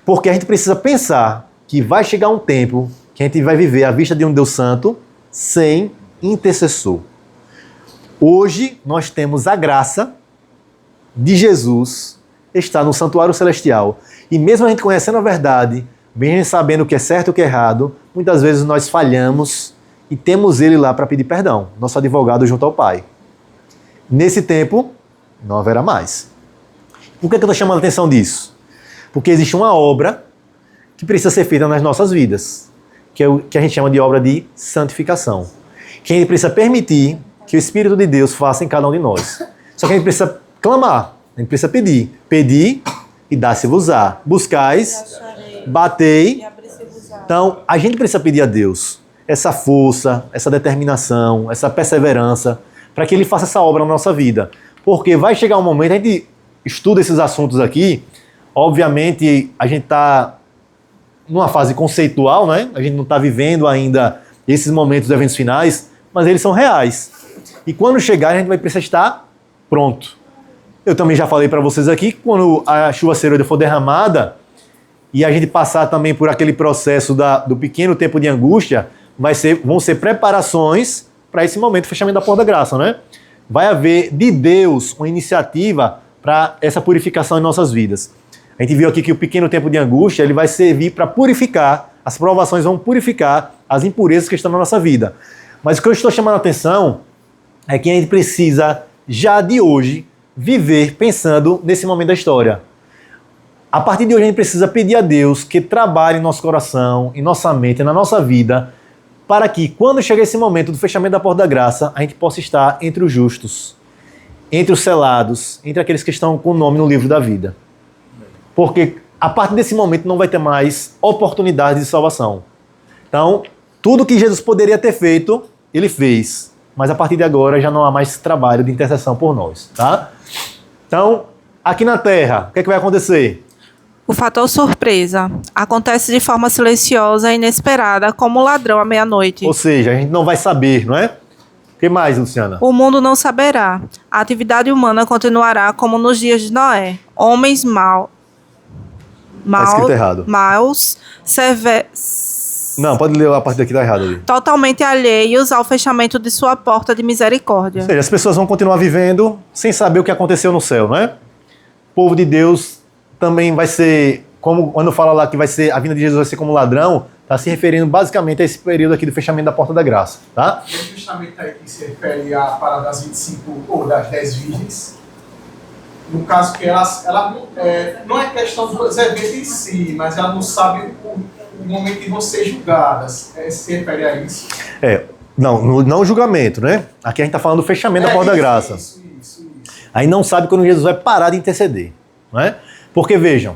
Porque a gente precisa pensar que vai chegar um tempo que a gente vai viver à vista de um Deus Santo sem intercessor. Hoje nós temos a graça de Jesus estar no santuário celestial. E mesmo a gente conhecendo a verdade, bem sabendo o que é certo e o que é errado, muitas vezes nós falhamos e temos ele lá para pedir perdão, nosso advogado junto ao Pai. Nesse tempo, não haverá mais. Por que eu estou chamando a atenção disso? Porque existe uma obra que precisa ser feita nas nossas vidas, que é o que a gente chama de obra de santificação. Que a gente precisa permitir que o Espírito de Deus faça em cada um de nós. Só que a gente precisa clamar, a gente precisa pedir. Pedir e dá-se-vos-á. Buscais, batei. Então, a gente precisa pedir a Deus essa força, essa determinação, essa perseverança, para que Ele faça essa obra na nossa vida. Porque vai chegar um momento, a gente estuda esses assuntos aqui, obviamente a gente está numa fase conceitual, né? A gente não está vivendo ainda esses momentos dos eventos finais, mas eles são reais. E quando chegar, a gente vai precisar estar pronto. Eu também já falei para vocês aqui que quando a chuva serôdia for derramada e a gente passar também por aquele processo do pequeno tempo de angústia, vão ser preparações para esse momento de fechamento da porta da graça, né? Vai haver de Deus uma iniciativa para essa purificação em nossas vidas. A gente viu aqui que o pequeno tempo de angústia ele vai servir para purificar, as provações vão purificar as impurezas que estão na nossa vida. Mas o que eu estou chamando a atenção é que a gente precisa, já de hoje, viver pensando nesse momento da história. A partir de hoje a gente precisa pedir a Deus que trabalhe em nosso coração, em nossa mente, na nossa vida, para que quando chegar esse momento do fechamento da porta da graça, a gente possa estar entre os justos, entre os selados, entre aqueles que estão com o nome no livro da vida. Porque a partir desse momento não vai ter mais oportunidade de salvação. Então, tudo que Jesus poderia ter feito, ele fez. Mas a partir de agora já não há mais trabalho de intercessão por nós, tá? Então, aqui na Terra, o que é que vai acontecer? O fator surpresa acontece de forma silenciosa e inesperada, como o ladrão à meia-noite. Ou seja, a gente não vai saber, não é? O que mais, Luciana? O mundo não saberá. A atividade humana continuará como nos dias de Noé. Homens Tá escrito errado. maus, Não, pode ler a parte daqui, tá errado ali. totalmente alheios ao fechamento de sua porta de misericórdia. Ou seja, as pessoas vão continuar vivendo sem saber o que aconteceu no céu, não é? O povo de Deus também vai ser, como quando fala lá que vai ser, a vinda de Jesus vai ser como ladrão, está se referindo basicamente a esse período aqui do fechamento da porta da graça, tá? É justamente aí que se refere à parada das 25 ou das 10 virgens. No caso que ela não é questão dos eventos em si, mas ela não sabe o momento de vão ser julgadas. Se refere a isso? Não o julgamento, né? Aqui a gente está falando do fechamento da porta da graça. Isso. Aí não sabe quando Jesus vai parar de interceder, não é? Porque vejam,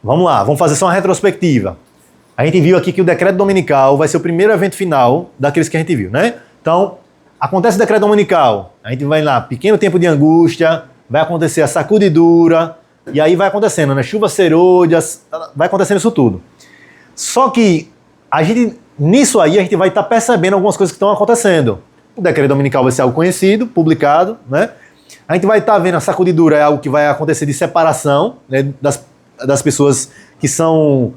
vamos lá, vamos fazer só uma retrospectiva. A gente viu aqui que o decreto dominical vai ser o primeiro evento final daqueles que a gente viu, né? Então, acontece o decreto dominical, a gente vai lá, pequeno tempo de angústia, vai acontecer a sacudidura, e aí vai acontecendo, né? Chuvas serôdias, vai acontecendo isso tudo. Só que nisso aí a gente vai estar percebendo algumas coisas que estão acontecendo. O decreto dominical vai ser algo conhecido, publicado, né? A gente vai estar vendo a sacudidura, é algo que vai acontecer de separação, né, das pessoas que são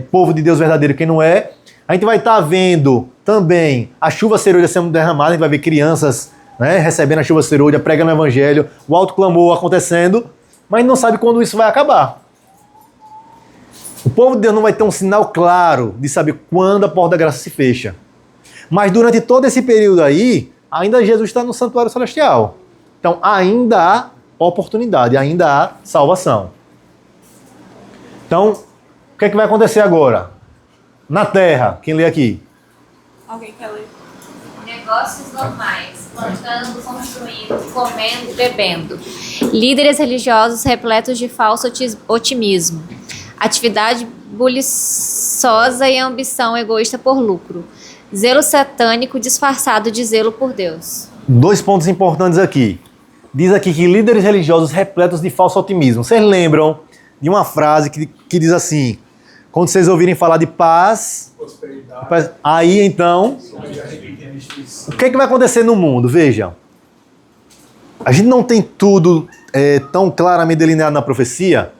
povo de Deus verdadeiro e quem não é. A gente vai estar vendo também a chuva serôdia sendo derramada, a gente vai ver crianças, né, recebendo a chuva serôdia, pregando o evangelho, o alto clamor acontecendo, mas não sabe quando isso vai acabar. O povo de Deus não vai ter um sinal claro de saber quando a porta da graça se fecha. Mas durante todo esse período aí, ainda Jesus está no santuário celestial. Então ainda há oportunidade, ainda há salvação. Então, o que é que vai acontecer agora? Na terra, quem lê aqui? Alguém quer ler? Negócios normais, plantando, construindo, comendo, bebendo. Líderes religiosos repletos de falso otimismo. Atividade buliçosa e ambição egoísta por lucro. Zelo satânico disfarçado de zelo por Deus. 2 pontos importantes aqui. Diz aqui que líderes religiosos repletos de falso otimismo. Vocês lembram de uma frase que diz assim: quando vocês ouvirem falar de paz, aí então, o que é que vai acontecer no mundo? Vejam, a gente não tem tudo tão claramente delineado na profecia,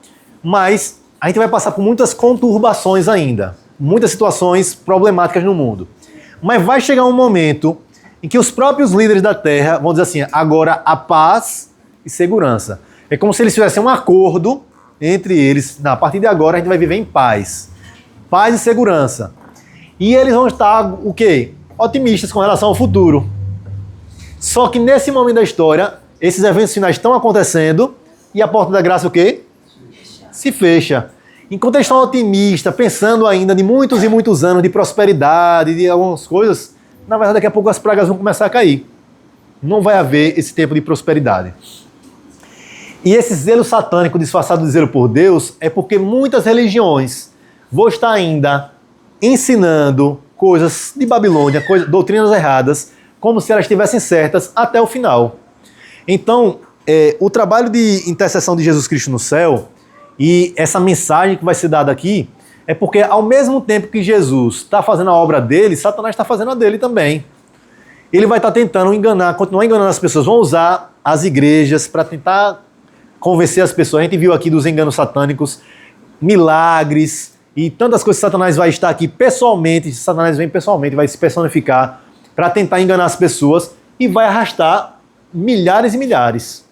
mas a gente vai passar por muitas conturbações ainda, muitas situações problemáticas no mundo. Mas vai chegar um momento em que os próprios líderes da terra vão dizer assim: agora a paz e segurança. É como se eles fizessem um acordo entre eles. A partir de agora a gente vai viver em paz. Paz e segurança. E eles vão estar, o quê? Otimistas com relação ao futuro. Só que nesse momento da história, esses eventos finais estão acontecendo e a porta da graça o quê? Se fecha. Enquanto eles estão otimistas, pensando ainda de muitos e muitos anos de prosperidade, de algumas coisas, na verdade daqui a pouco as pragas vão começar a cair. Não vai haver esse tempo de prosperidade. E esse zelo satânico disfarçado de zelo por Deus é porque muitas religiões vão estar ainda ensinando coisas de Babilônia, doutrinas erradas, como se elas estivessem certas até o final. Então, o trabalho de intercessão de Jesus Cristo no céu e essa mensagem que vai ser dada aqui é porque ao mesmo tempo que Jesus está fazendo a obra dele, Satanás está fazendo a dele também. ele vai estar tentando enganar, continuar enganando as pessoas. Vão usar as igrejas para tentar convencer as pessoas. A gente viu aqui dos enganos satânicos, milagres e tantas coisas que Satanás vai estar aqui pessoalmente. Satanás vem pessoalmente, vai se personificar para tentar enganar as pessoas e vai arrastar milhares e milhares.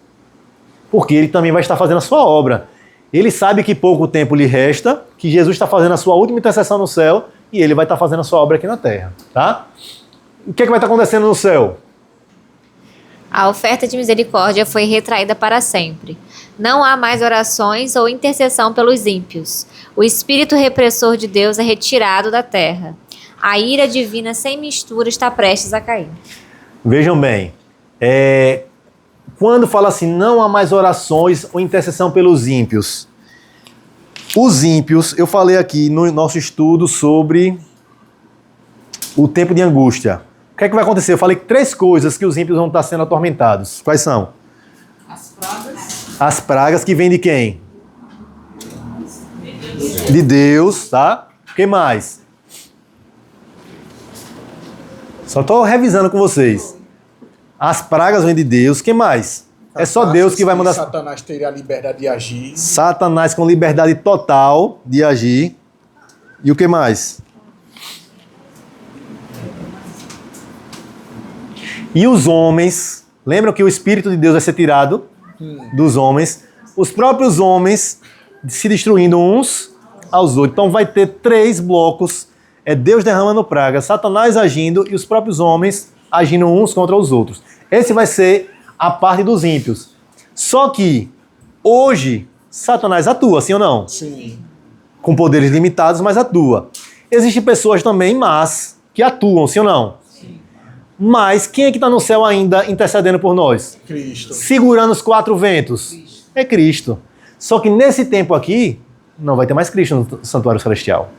Porque ele também vai estar fazendo a sua obra. Ele sabe que pouco tempo lhe resta, que Jesus está fazendo a sua última intercessão no céu e ele vai estar fazendo a sua obra aqui na terra, tá? O que é que vai estar acontecendo no céu? A oferta de misericórdia foi retraída para sempre. Não há mais orações ou intercessão pelos ímpios. O espírito repressor de Deus é retirado da terra. A ira divina sem mistura está prestes a cair. Vejam bem, quando fala assim, não há mais orações ou intercessão pelos ímpios. Os ímpios, eu falei aqui no nosso estudo sobre o tempo de angústia. O que é que vai acontecer? Eu falei 3 coisas que os ímpios vão estar sendo atormentados. Quais são? As pragas. As pragas que vêm de quem? De Deus, tá? O que mais? Só estou revisando com vocês. As pragas vêm de Deus. O que mais? É só Deus que vai mandar... Satanás teria a liberdade de agir. Satanás com liberdade total de agir. E o que mais? E os homens, lembram que o Espírito de Deus vai ser tirado dos homens, os próprios homens se destruindo uns aos outros. Então vai ter 3 blocos, Deus derramando praga, Satanás agindo e os próprios homens agindo uns contra os outros. Esse vai ser a parte dos ímpios. Só que hoje Satanás atua, sim ou não? Sim. Com poderes limitados, mas atua. Existem pessoas também más que atuam, sim ou não? Mas quem é que está no céu ainda intercedendo por nós? Cristo. Segurando os 4 ventos? É Cristo. Só que nesse tempo aqui, não vai ter mais Cristo no santuário celestial.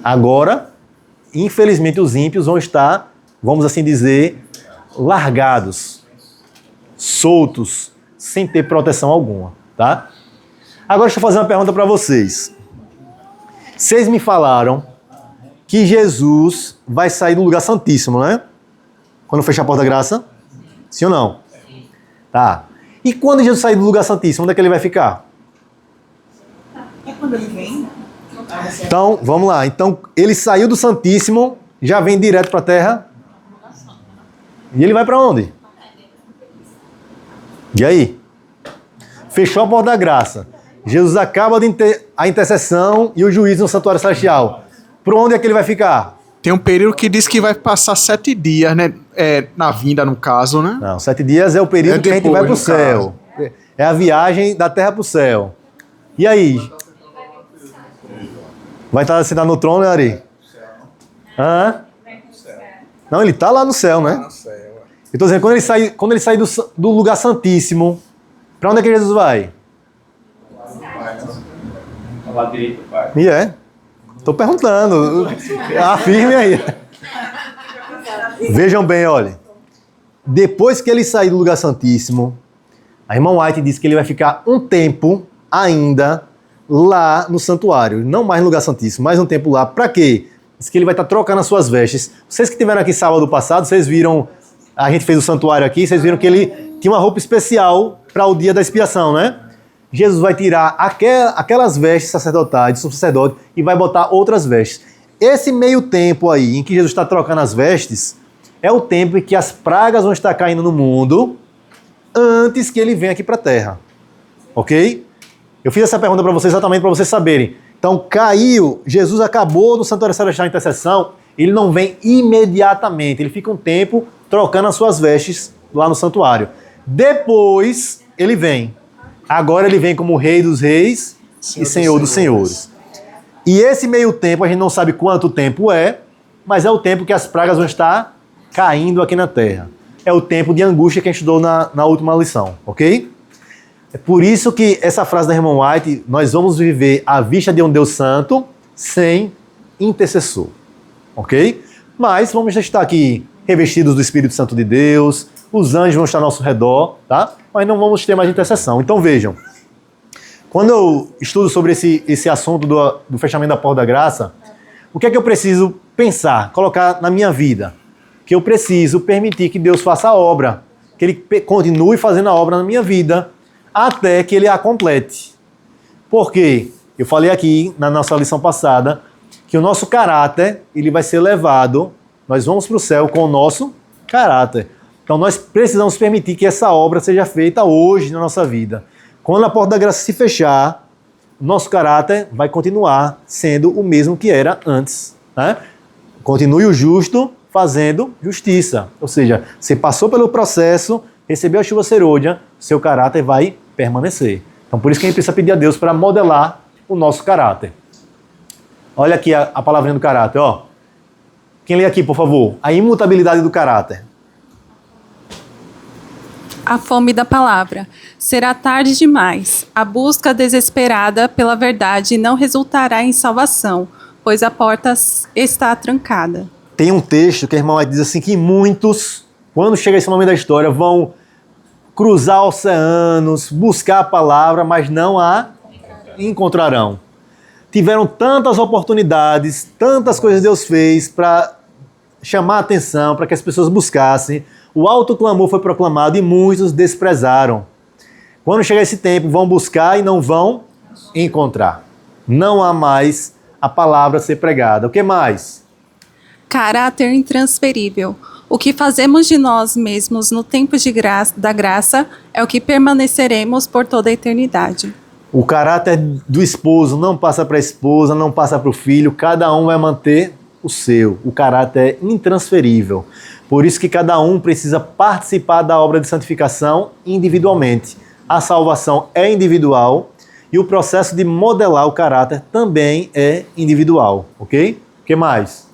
Agora, infelizmente, os ímpios vão estar, vamos assim dizer, largados, soltos, sem ter proteção alguma, tá? Agora deixa eu fazer uma pergunta para vocês. Vocês me falaram que Jesus vai sair do lugar santíssimo, né? Quando fechar a porta da graça? Sim ou não? Tá. E quando Jesus sair do lugar santíssimo, onde é que ele vai ficar? É quando ele vem? Então, vamos lá. Então, ele saiu do santíssimo, já vem direto para a terra. E ele vai para onde? E aí? Fechou a porta da graça. Jesus acaba a intercessão e o juízo no santuário celestial. Por onde é que ele vai ficar? Tem um período que diz que vai passar 7 dias, né? Na vinda, no caso, né? Não, 7 dias é o período que a gente vai para o céu. É a viagem da terra para o céu. E aí? Vai estar sentado no trono, né, Ari? Hã? Não, ele está lá no céu, né? Eu estou dizendo, quando ele sair do lugar santíssimo, para onde é que Jesus vai? Ao lado direito do Pai. E estou perguntando. Afirme aí. Vejam bem, olha. Depois que ele sair do lugar santíssimo, a irmã White disse que ele vai ficar um tempo ainda lá no santuário. Não mais no lugar santíssimo, mais um tempo lá. Para quê? Diz que ele vai estar trocando as suas vestes. Vocês que estiveram aqui sábado passado, vocês viram... A gente fez o santuário aqui, vocês viram que ele tinha uma roupa especial para o dia da expiação, né? Jesus vai tirar aquelas vestes sacerdotais, do sacerdote, e vai botar outras vestes. Esse meio tempo aí, em que Jesus está trocando as vestes, é o tempo em que as pragas vão estar caindo no mundo antes que ele venha aqui para a terra. Ok? Eu fiz essa pergunta para vocês exatamente para vocês saberem. Então, Jesus acabou no santuário celestial de intercessão, ele não vem imediatamente, ele fica um tempo trocando as suas vestes lá no santuário. Depois, ele vem. Agora ele vem como Rei dos Reis e Senhor dos Senhores. E esse meio tempo, a gente não sabe quanto tempo é, mas é o tempo que as pragas vão estar caindo aqui na terra. É o tempo de angústia que a gente estudou na última lição, ok? É por isso que essa frase da irmã White, nós vamos viver à vista de um Deus santo sem intercessor, ok? Mas vamos estar aqui revestidos do Espírito Santo de Deus, os anjos vão estar ao nosso redor, tá? Mas não vamos ter mais intercessão. Então vejam, quando eu estudo sobre esse assunto do fechamento da porta da graça, o que é que eu preciso pensar, colocar na minha vida? que eu preciso permitir que Deus faça a obra, que Ele continue fazendo a obra na minha vida, até que Ele a complete. Por quê? Eu falei aqui na nossa lição passada que o nosso caráter ele vai ser levado, nós vamos para o céu com o nosso caráter. Então nós precisamos permitir que essa obra seja feita hoje na nossa vida. Quando a porta da graça se fechar, nosso caráter vai continuar sendo o mesmo que era antes. Né? Continue o justo fazendo justiça. Ou seja, você passou pelo processo, recebeu a chuva serôdia, seu caráter vai permanecer. Então por isso que a gente precisa pedir a Deus para modelar o nosso caráter. Olha aqui a palavrinha do caráter, ó. Quem lê aqui, por favor? A imutabilidade do caráter. A fome da palavra. Será tarde demais. A busca desesperada pela verdade não resultará em salvação, pois a porta está trancada. Tem um texto que a irmã diz assim que muitos, quando chega esse momento da história, vão cruzar oceanos, buscar a palavra, mas não a encontrarão. Tiveram tantas oportunidades, tantas coisas Deus fez para chamar a atenção, para que as pessoas buscassem. O alto clamor foi proclamado e muitos desprezaram. Quando chegar esse tempo, vão buscar e não vão encontrar. Não há mais a palavra a ser pregada. O que mais? Caráter intransferível. O que fazemos de nós mesmos no tempo da graça é o que permaneceremos por toda a eternidade. O caráter do esposo não passa para a esposa, não passa para o filho, cada um vai manter o seu. O caráter é intransferível. Por isso que cada um precisa participar da obra de santificação individualmente. A salvação é individual e o processo de modelar o caráter também é individual, ok? O que mais?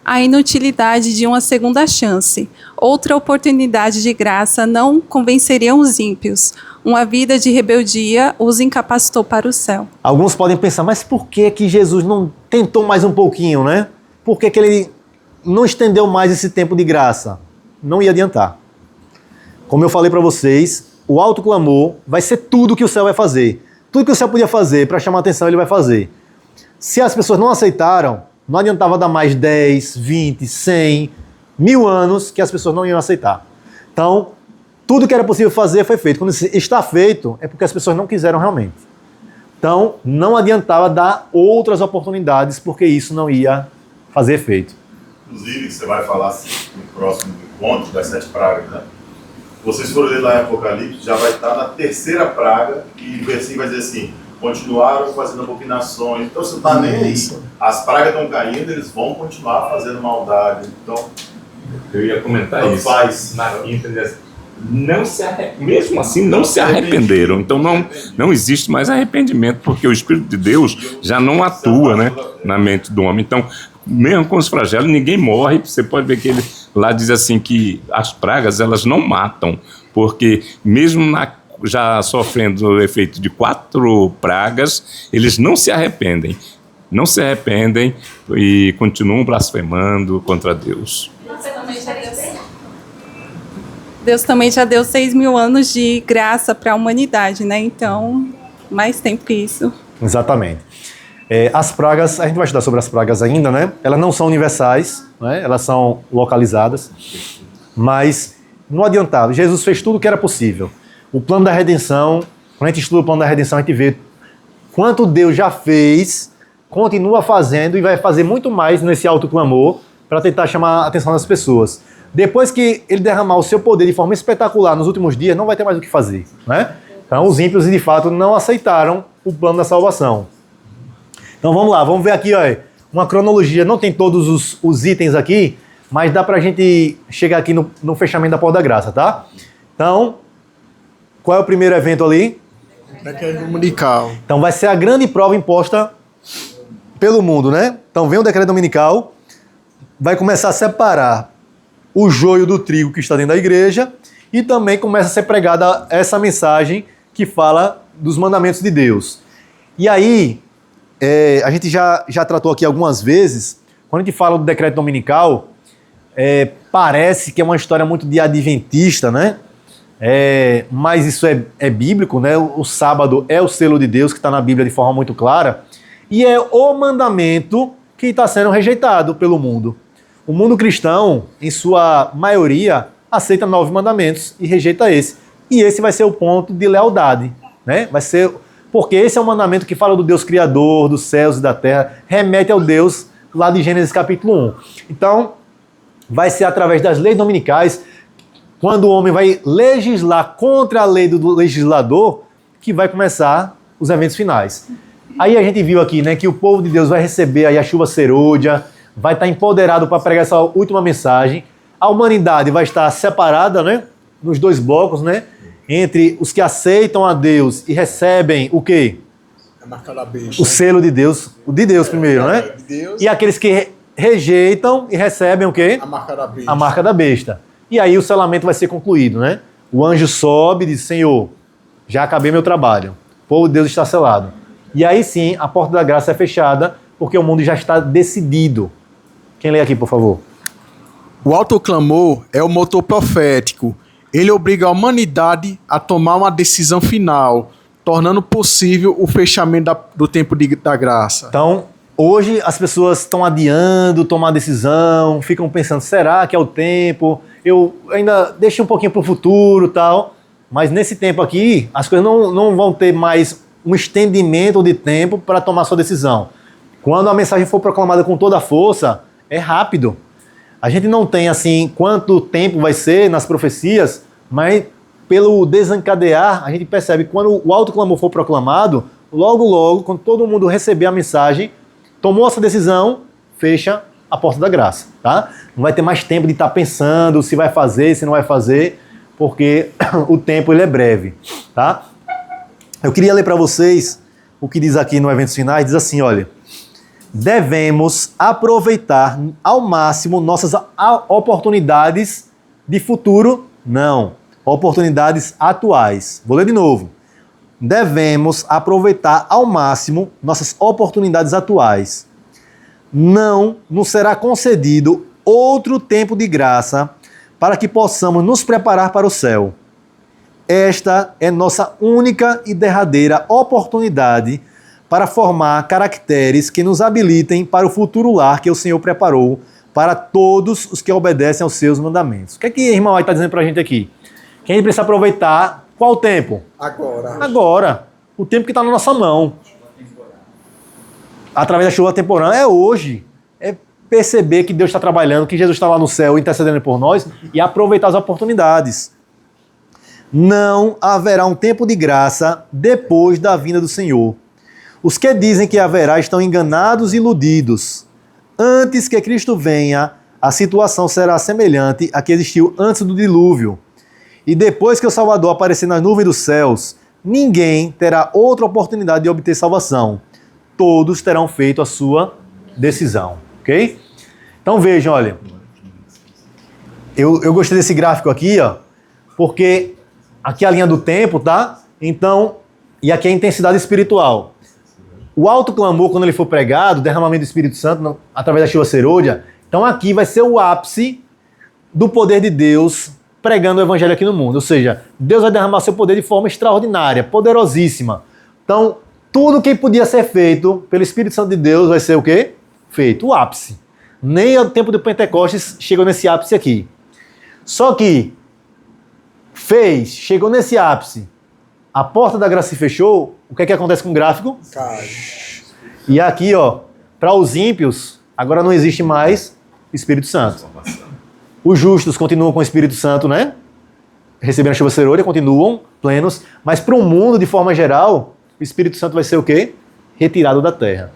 A inutilidade de uma segunda chance. Outra oportunidade de graça não convenceria os ímpios. Uma vida de rebeldia os incapacitou para o céu. Alguns podem pensar, mas por que Jesus não tentou mais um pouquinho, né? Por que ele não estendeu mais esse tempo de graça? Não ia adiantar. Como eu falei para vocês, o alto clamor vai ser tudo que o céu vai fazer. Tudo que o céu podia fazer para chamar a atenção, ele vai fazer. Se as pessoas não aceitaram, não adiantava dar mais 10, 20, 100, 1000 anos que as pessoas não iam aceitar. Então, tudo que era possível fazer foi feito. Quando está feito, é porque as pessoas não quiseram realmente. Então, não adiantava dar outras oportunidades, porque isso não ia fazer efeito. Inclusive, você vai falar assim, no próximo encontro das 7 pragas, né? Vocês foram ler lá em Apocalipse, já vai estar na 3ª praga, e o versículo vai dizer assim, continuaram fazendo abominações. Então, você não está nem aí. As pragas estão caindo, eles vão continuar fazendo maldade. Então, eu ia comentar não isso. Faz. Na quinta, mesmo assim, não se arrependeram. Então, não existe mais arrependimento, porque o Espírito de Deus já não atua, né, na mente do homem. Então, mesmo com os flagelos, ninguém morre. Você pode ver que ele lá diz assim que as pragas, elas não matam, porque mesmo já sofrendo o efeito de 4 pragas, eles não se arrependem. Não se arrependem e continuam blasfemando contra Deus. Deus também já deu 6.000 anos de graça para a humanidade, né? Então, mais tempo que isso. Exatamente. As pragas, a gente vai estudar sobre as pragas ainda, né? Elas não são universais, né? Elas são localizadas, mas não adiantava. Jesus fez tudo o que era possível. O plano da redenção, quando a gente estuda o plano da redenção, a gente vê quanto Deus já fez, continua fazendo e vai fazer muito mais nesse alto clamor para tentar chamar a atenção das pessoas. Depois que ele derramar o seu poder de forma espetacular nos últimos dias, não vai ter mais o que fazer, né? Então os ímpios, de fato, não aceitaram o plano da salvação. Então vamos lá, vamos ver aqui, ó, uma cronologia. Não tem todos os itens aqui, mas dá pra gente chegar aqui no fechamento da Porta da Graça, tá? Então, qual é o primeiro evento ali? Decreto dominical. Então vai ser a grande prova imposta pelo mundo, né? Então vem o decreto dominical, vai começar a separar o joio do trigo que está dentro da igreja e também começa a ser pregada essa mensagem que fala dos mandamentos de Deus. E aí, a gente já tratou aqui algumas vezes, quando a gente fala do decreto dominical, parece que é uma história muito de adventista, né? Mas isso é bíblico, né? O sábado é o selo de Deus que está na Bíblia de forma muito clara e é o mandamento que está sendo rejeitado pelo mundo. O mundo cristão, em sua maioria, aceita 9 mandamentos e rejeita esse. E esse vai ser o ponto de lealdade, né? Vai ser, porque esse é o mandamento que fala do Deus Criador, dos céus e da terra, remete ao Deus lá de Gênesis capítulo 1. Então, vai ser através das leis dominicais, quando o homem vai legislar contra a lei do legislador, que vai começar os eventos finais. Aí a gente viu aqui, né, que o povo de Deus vai receber aí a chuva serôdia, vai estar empoderado para pregar essa última mensagem. A humanidade vai estar separada, né, nos 2 blocos, né, entre os que aceitam a Deus e recebem o quê? A marca da besta. O selo de Deus, o de Deus primeiro, né? De Deus. E aqueles que rejeitam e recebem o quê? A marca da besta. A marca da besta. E aí o selamento vai ser concluído, né? O anjo sobe e diz, Senhor, já acabei meu trabalho. O povo de Deus está selado. E aí sim, a porta da graça é fechada, porque o mundo já está decidido. Quem lê aqui, por favor? O autoclamor é o motor profético. Ele obriga a humanidade a tomar uma decisão final, tornando possível o fechamento do tempo da graça. Então, hoje as pessoas estão adiando tomar decisão, ficam pensando, será que é o tempo? Eu ainda deixo um pouquinho para o futuro e tal. Mas nesse tempo aqui, as coisas não vão ter mais um estendimento de tempo para tomar sua decisão. Quando a mensagem for proclamada com toda a força, é rápido. A gente não tem assim quanto tempo vai ser nas profecias, mas pelo desencadear, a gente percebe que quando o autoclamor for proclamado, logo, quando todo mundo receber a mensagem, tomou essa decisão, fecha a porta da graça, tá? Não vai ter mais tempo de estar pensando se vai fazer, se não vai fazer, porque o tempo ele é breve, tá? Eu queria ler para vocês o que diz aqui no Eventos Finais, diz assim, olha, devemos aproveitar ao máximo nossas oportunidades de futuro, não, oportunidades atuais. Vou ler de novo. Devemos aproveitar ao máximo nossas oportunidades atuais. Não nos será concedido outro tempo de graça para que possamos nos preparar para o céu. Esta é nossa única e derradeira oportunidade para formar caracteres que nos habilitem para o futuro lar que o Senhor preparou para todos os que obedecem aos seus mandamentos. O que é que a irmã está dizendo para a gente aqui? Que a gente precisa aproveitar qual tempo? Agora. O tempo que está na nossa mão. Através da chuva temporã é hoje. É perceber que Deus está trabalhando, que Jesus está lá no céu intercedendo por nós e aproveitar as oportunidades. Não haverá um tempo de graça depois da vinda do Senhor. Os que dizem que haverá estão enganados e iludidos. Antes que Cristo venha, a situação será semelhante à que existiu antes do dilúvio. E depois que o Salvador aparecer nas nuvens dos céus, ninguém terá outra oportunidade de obter salvação. Todos terão feito a sua decisão, ok? Então vejam, olha, eu gostei desse gráfico aqui, ó, porque aqui é a linha do tempo, tá? Então, e aqui é a intensidade espiritual. O alto clamor, quando ele for pregado, o derramamento do Espírito Santo, através da chuva serôdia, então aqui vai ser o ápice do poder de Deus pregando o evangelho aqui no mundo. Ou seja, Deus vai derramar seu poder de forma extraordinária, poderosíssima. Então, tudo que podia ser feito pelo Espírito Santo de Deus vai ser o quê? Feito, o ápice. Nem o tempo do Pentecostes chegou nesse ápice aqui. Só que chegou nesse ápice, a porta da graça se fechou, o que é que acontece com o gráfico? Cai. E aqui, ó, para os ímpios, agora não existe mais Espírito Santo. Os justos continuam com o Espírito Santo, né? Recebendo a chuva serôdia, continuam plenos, mas para o mundo, de forma geral, o Espírito Santo vai ser o quê? Retirado da terra.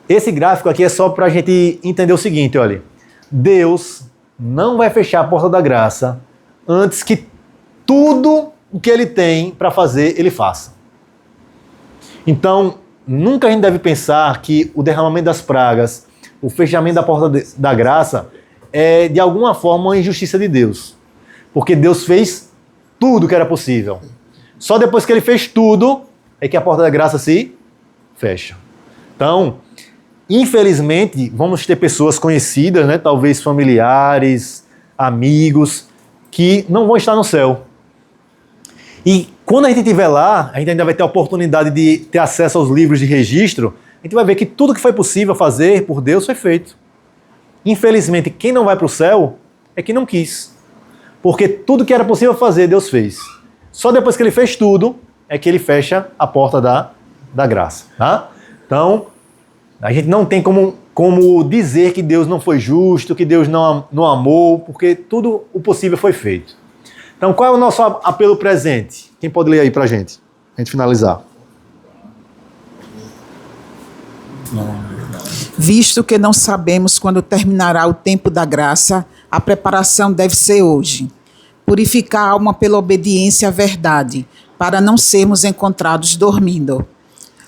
Esse gráfico aqui é só para a gente entender o seguinte, olha. Deus não vai fechar a porta da graça antes que tudo o que ele tem para fazer, ele faça. Então, nunca a gente deve pensar que o derramamento das pragas, o fechamento da porta da graça, é de alguma forma uma injustiça de Deus. Porque Deus fez tudo que era possível. Só depois que ele fez tudo, é que a porta da graça se fecha. Então, infelizmente, vamos ter pessoas conhecidas, né, talvez familiares, amigos, que não vão estar no céu. E quando a gente estiver lá, a gente ainda vai ter a oportunidade de ter acesso aos livros de registro, a gente vai ver que tudo que foi possível fazer por Deus foi feito. Infelizmente, quem não vai para o céu é quem não quis. Porque tudo que era possível fazer, Deus fez. Só depois que ele fez tudo, é que ele fecha a porta da graça. Tá? Então, a gente não tem como dizer que Deus não foi justo, que Deus não amou, porque tudo o possível foi feito. Então, qual é o nosso apelo presente? Quem pode ler aí pra gente? A gente finalizar. Visto que não sabemos quando terminará o tempo da graça, a preparação deve ser hoje. Purificar a alma pela obediência à verdade, para não sermos encontrados dormindo.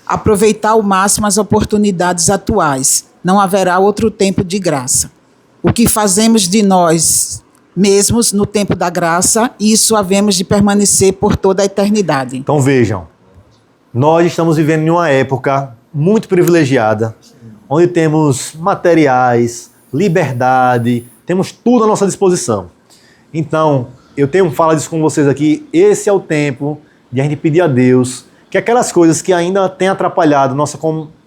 Aproveitar ao máximo as oportunidades atuais. Não haverá outro tempo de graça. O que fazemos de nós mesmos no tempo da graça, isso havemos de permanecer por toda a eternidade. Então vejam, nós estamos vivendo em uma época muito privilegiada, onde temos materiais, liberdade, temos tudo à nossa disposição. Então, eu tenho falado isso com vocês aqui, esse é o tempo de a gente pedir a Deus que aquelas coisas que ainda têm atrapalhado nossa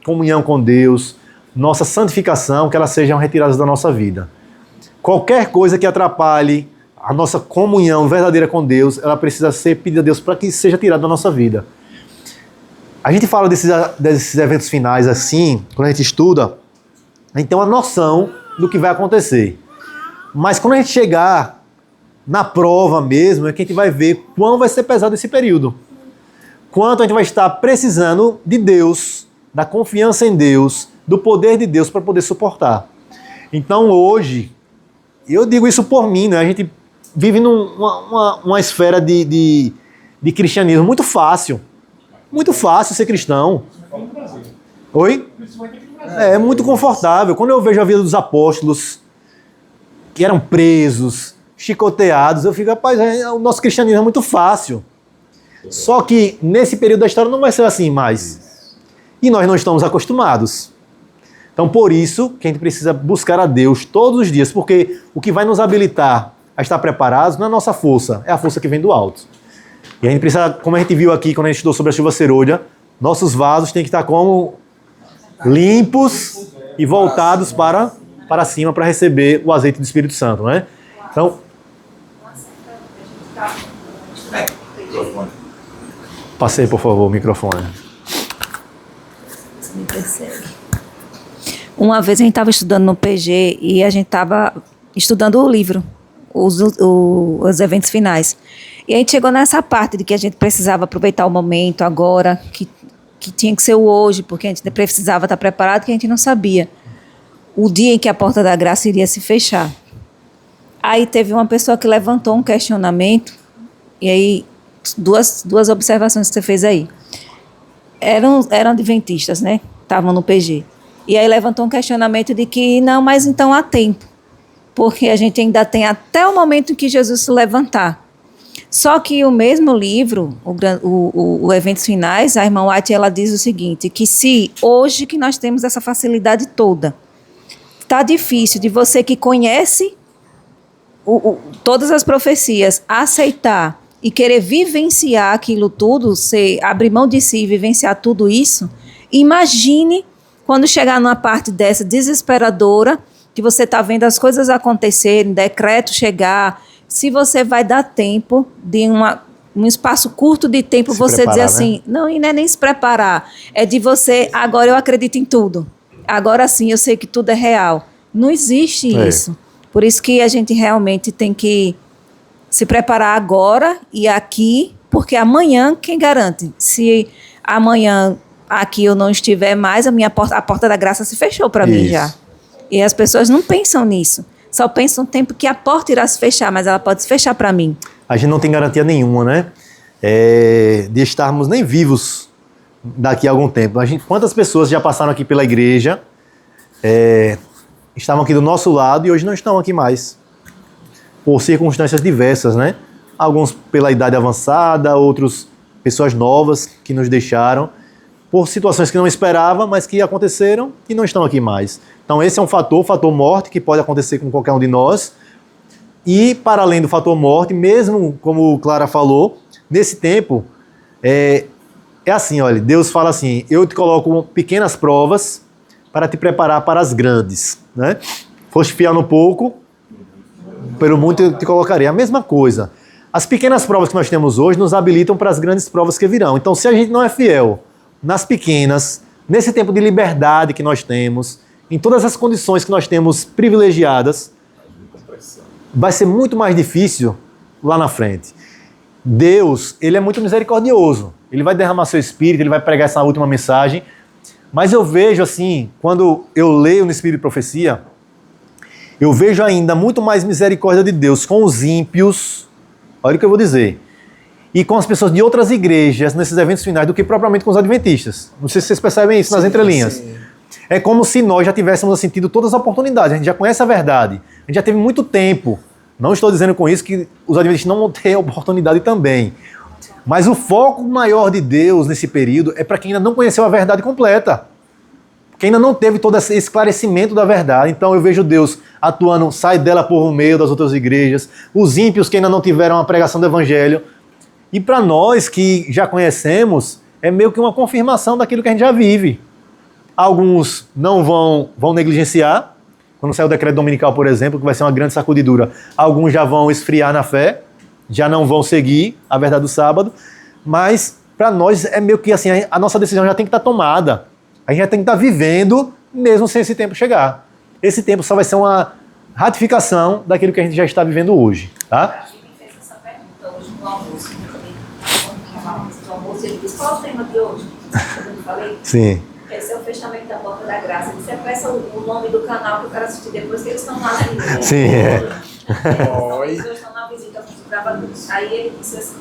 comunhão com Deus, nossa santificação, que elas sejam retiradas da nossa vida. Qualquer coisa que atrapalhe a nossa comunhão verdadeira com Deus, ela precisa ser pedida a Deus para que seja tirada da nossa vida. A gente fala desses eventos finais assim, quando a gente estuda, a gente tem uma noção do que vai acontecer. Mas quando a gente chegar na prova mesmo, é que a gente vai ver quão vai ser pesado esse período. Quanto a gente vai estar precisando de Deus, da confiança em Deus, do poder de Deus para poder suportar. Então hoje, eu digo isso por mim, né? A gente vive numa esfera de cristianismo muito fácil. Muito fácil ser cristão. Oi? É muito confortável. Quando eu vejo a vida dos apóstolos que eram presos, chicoteados, eu fico, rapaz, o nosso cristianismo é muito fácil. Só que nesse período da história não vai ser assim mais. E nós não estamos acostumados. Então, por isso que a gente precisa buscar a Deus todos os dias, porque o que vai nos habilitar a estar preparados não é a nossa força, é a força que vem do alto. E a gente precisa, como a gente viu aqui quando a gente estudou sobre a chuva serôdia, nossos vasos têm que estar como limpos e voltados para cima para receber o azeite do Espírito Santo, né? Então, passei, por favor, o microfone. Me persegue. Uma vez a gente estava estudando no PG e a gente estava estudando o livro, os eventos finais. E a gente chegou nessa parte de que a gente precisava aproveitar o momento agora, que tinha que ser o hoje, porque a gente precisava estar preparado, que a gente não sabia o dia em que a porta da graça iria se fechar. Aí teve uma pessoa que levantou um questionamento, e aí duas observações que você fez aí. Eram adventistas, né? Estavam no PG. E aí levantou um questionamento de que, não, mas então há tempo, porque a gente ainda tem até o momento em que Jesus se levantar. Só que o mesmo livro, o Eventos Finais, a irmã White, ela diz o seguinte, que se hoje que nós temos essa facilidade toda, está difícil de você que conhece todas as profecias, aceitar e querer vivenciar aquilo tudo, abrir mão de si e vivenciar tudo isso, imagine quando chegar numa parte dessa desesperadora, que você está vendo as coisas acontecerem, decreto chegar, se você vai dar tempo de um espaço curto de tempo, se você dizer assim, né? Não, e não é nem se preparar, é de você, agora eu acredito em tudo, agora sim eu sei que tudo é real. Não existe isso. Por isso que a gente realmente tem que se preparar agora e aqui, porque amanhã, quem garante? Se amanhã aqui eu não estiver mais, a porta da graça se fechou para mim já. E as pessoas não pensam nisso. Só pensam no tempo que a porta irá se fechar, mas ela pode se fechar para mim. A gente não tem garantia nenhuma, né? De estarmos nem vivos daqui a algum tempo. Quantas pessoas já passaram aqui pela igreja, estavam aqui do nosso lado e hoje não estão aqui mais. Por circunstâncias diversas, né? Alguns pela idade avançada, outros pessoas novas que nos deixaram, por situações que não esperava, mas que aconteceram e não estão aqui mais. Então esse é um fator, o fator morte, que pode acontecer com qualquer um de nós. E para além do fator morte, mesmo como Clara falou, nesse tempo, é assim, olha, Deus fala assim, eu te coloco pequenas provas para te preparar para as grandes, né? Foste fiel no pouco, pelo muito eu te colocarei. A mesma coisa. As pequenas provas que nós temos hoje nos habilitam para as grandes provas que virão. Então, se a gente não é fiel nas pequenas, nesse tempo de liberdade que nós temos, em todas as condições que nós temos privilegiadas, vai ser muito mais difícil lá na frente. Deus, ele é muito misericordioso. Ele vai derramar seu espírito, ele vai pregar essa última mensagem. Mas eu vejo assim, quando eu leio no Espírito de Profecia, eu vejo ainda muito mais misericórdia de Deus com os ímpios, olha o que eu vou dizer, e com as pessoas de outras igrejas nesses eventos finais do que propriamente com os adventistas. Não sei se vocês percebem isso nas entrelinhas. Sim. É como se nós já tivéssemos assim, tido todas as oportunidades, a gente já conhece a verdade, a gente já teve muito tempo. Não estou dizendo com isso que os adventistas não vão ter oportunidade também. Mas o foco maior de Deus nesse período é para quem ainda não conheceu a verdade completa. Quem ainda não teve todo esse esclarecimento da verdade. Então eu vejo Deus atuando, sai dela por meio das outras igrejas. Os ímpios que ainda não tiveram a pregação do evangelho. E para nós que já conhecemos, é meio que uma confirmação daquilo que a gente já vive. Alguns não vão negligenciar. Quando sair o decreto dominical, por exemplo, que vai ser uma grande sacudidura. Alguns já vão esfriar na fé. Já não vão seguir a verdade do sábado, mas para nós é meio que assim, a nossa decisão já tem que estar tomada. A gente já tem que estar vivendo, mesmo sem esse tempo chegar. Esse tempo só vai ser uma ratificação daquilo que a gente já está vivendo hoje, tá? A gente fez essa pergunta hoje no almoço, no almoço, ele disse, qual é o tema de hoje? Eu falei? Sim. Esse é o fechamento da porta da graça. Ele sempre peça o nome do canal que eu quero assistir depois, que eles estão lá na linha. Sim, As pessoas estão na visita, aí ele disse assim,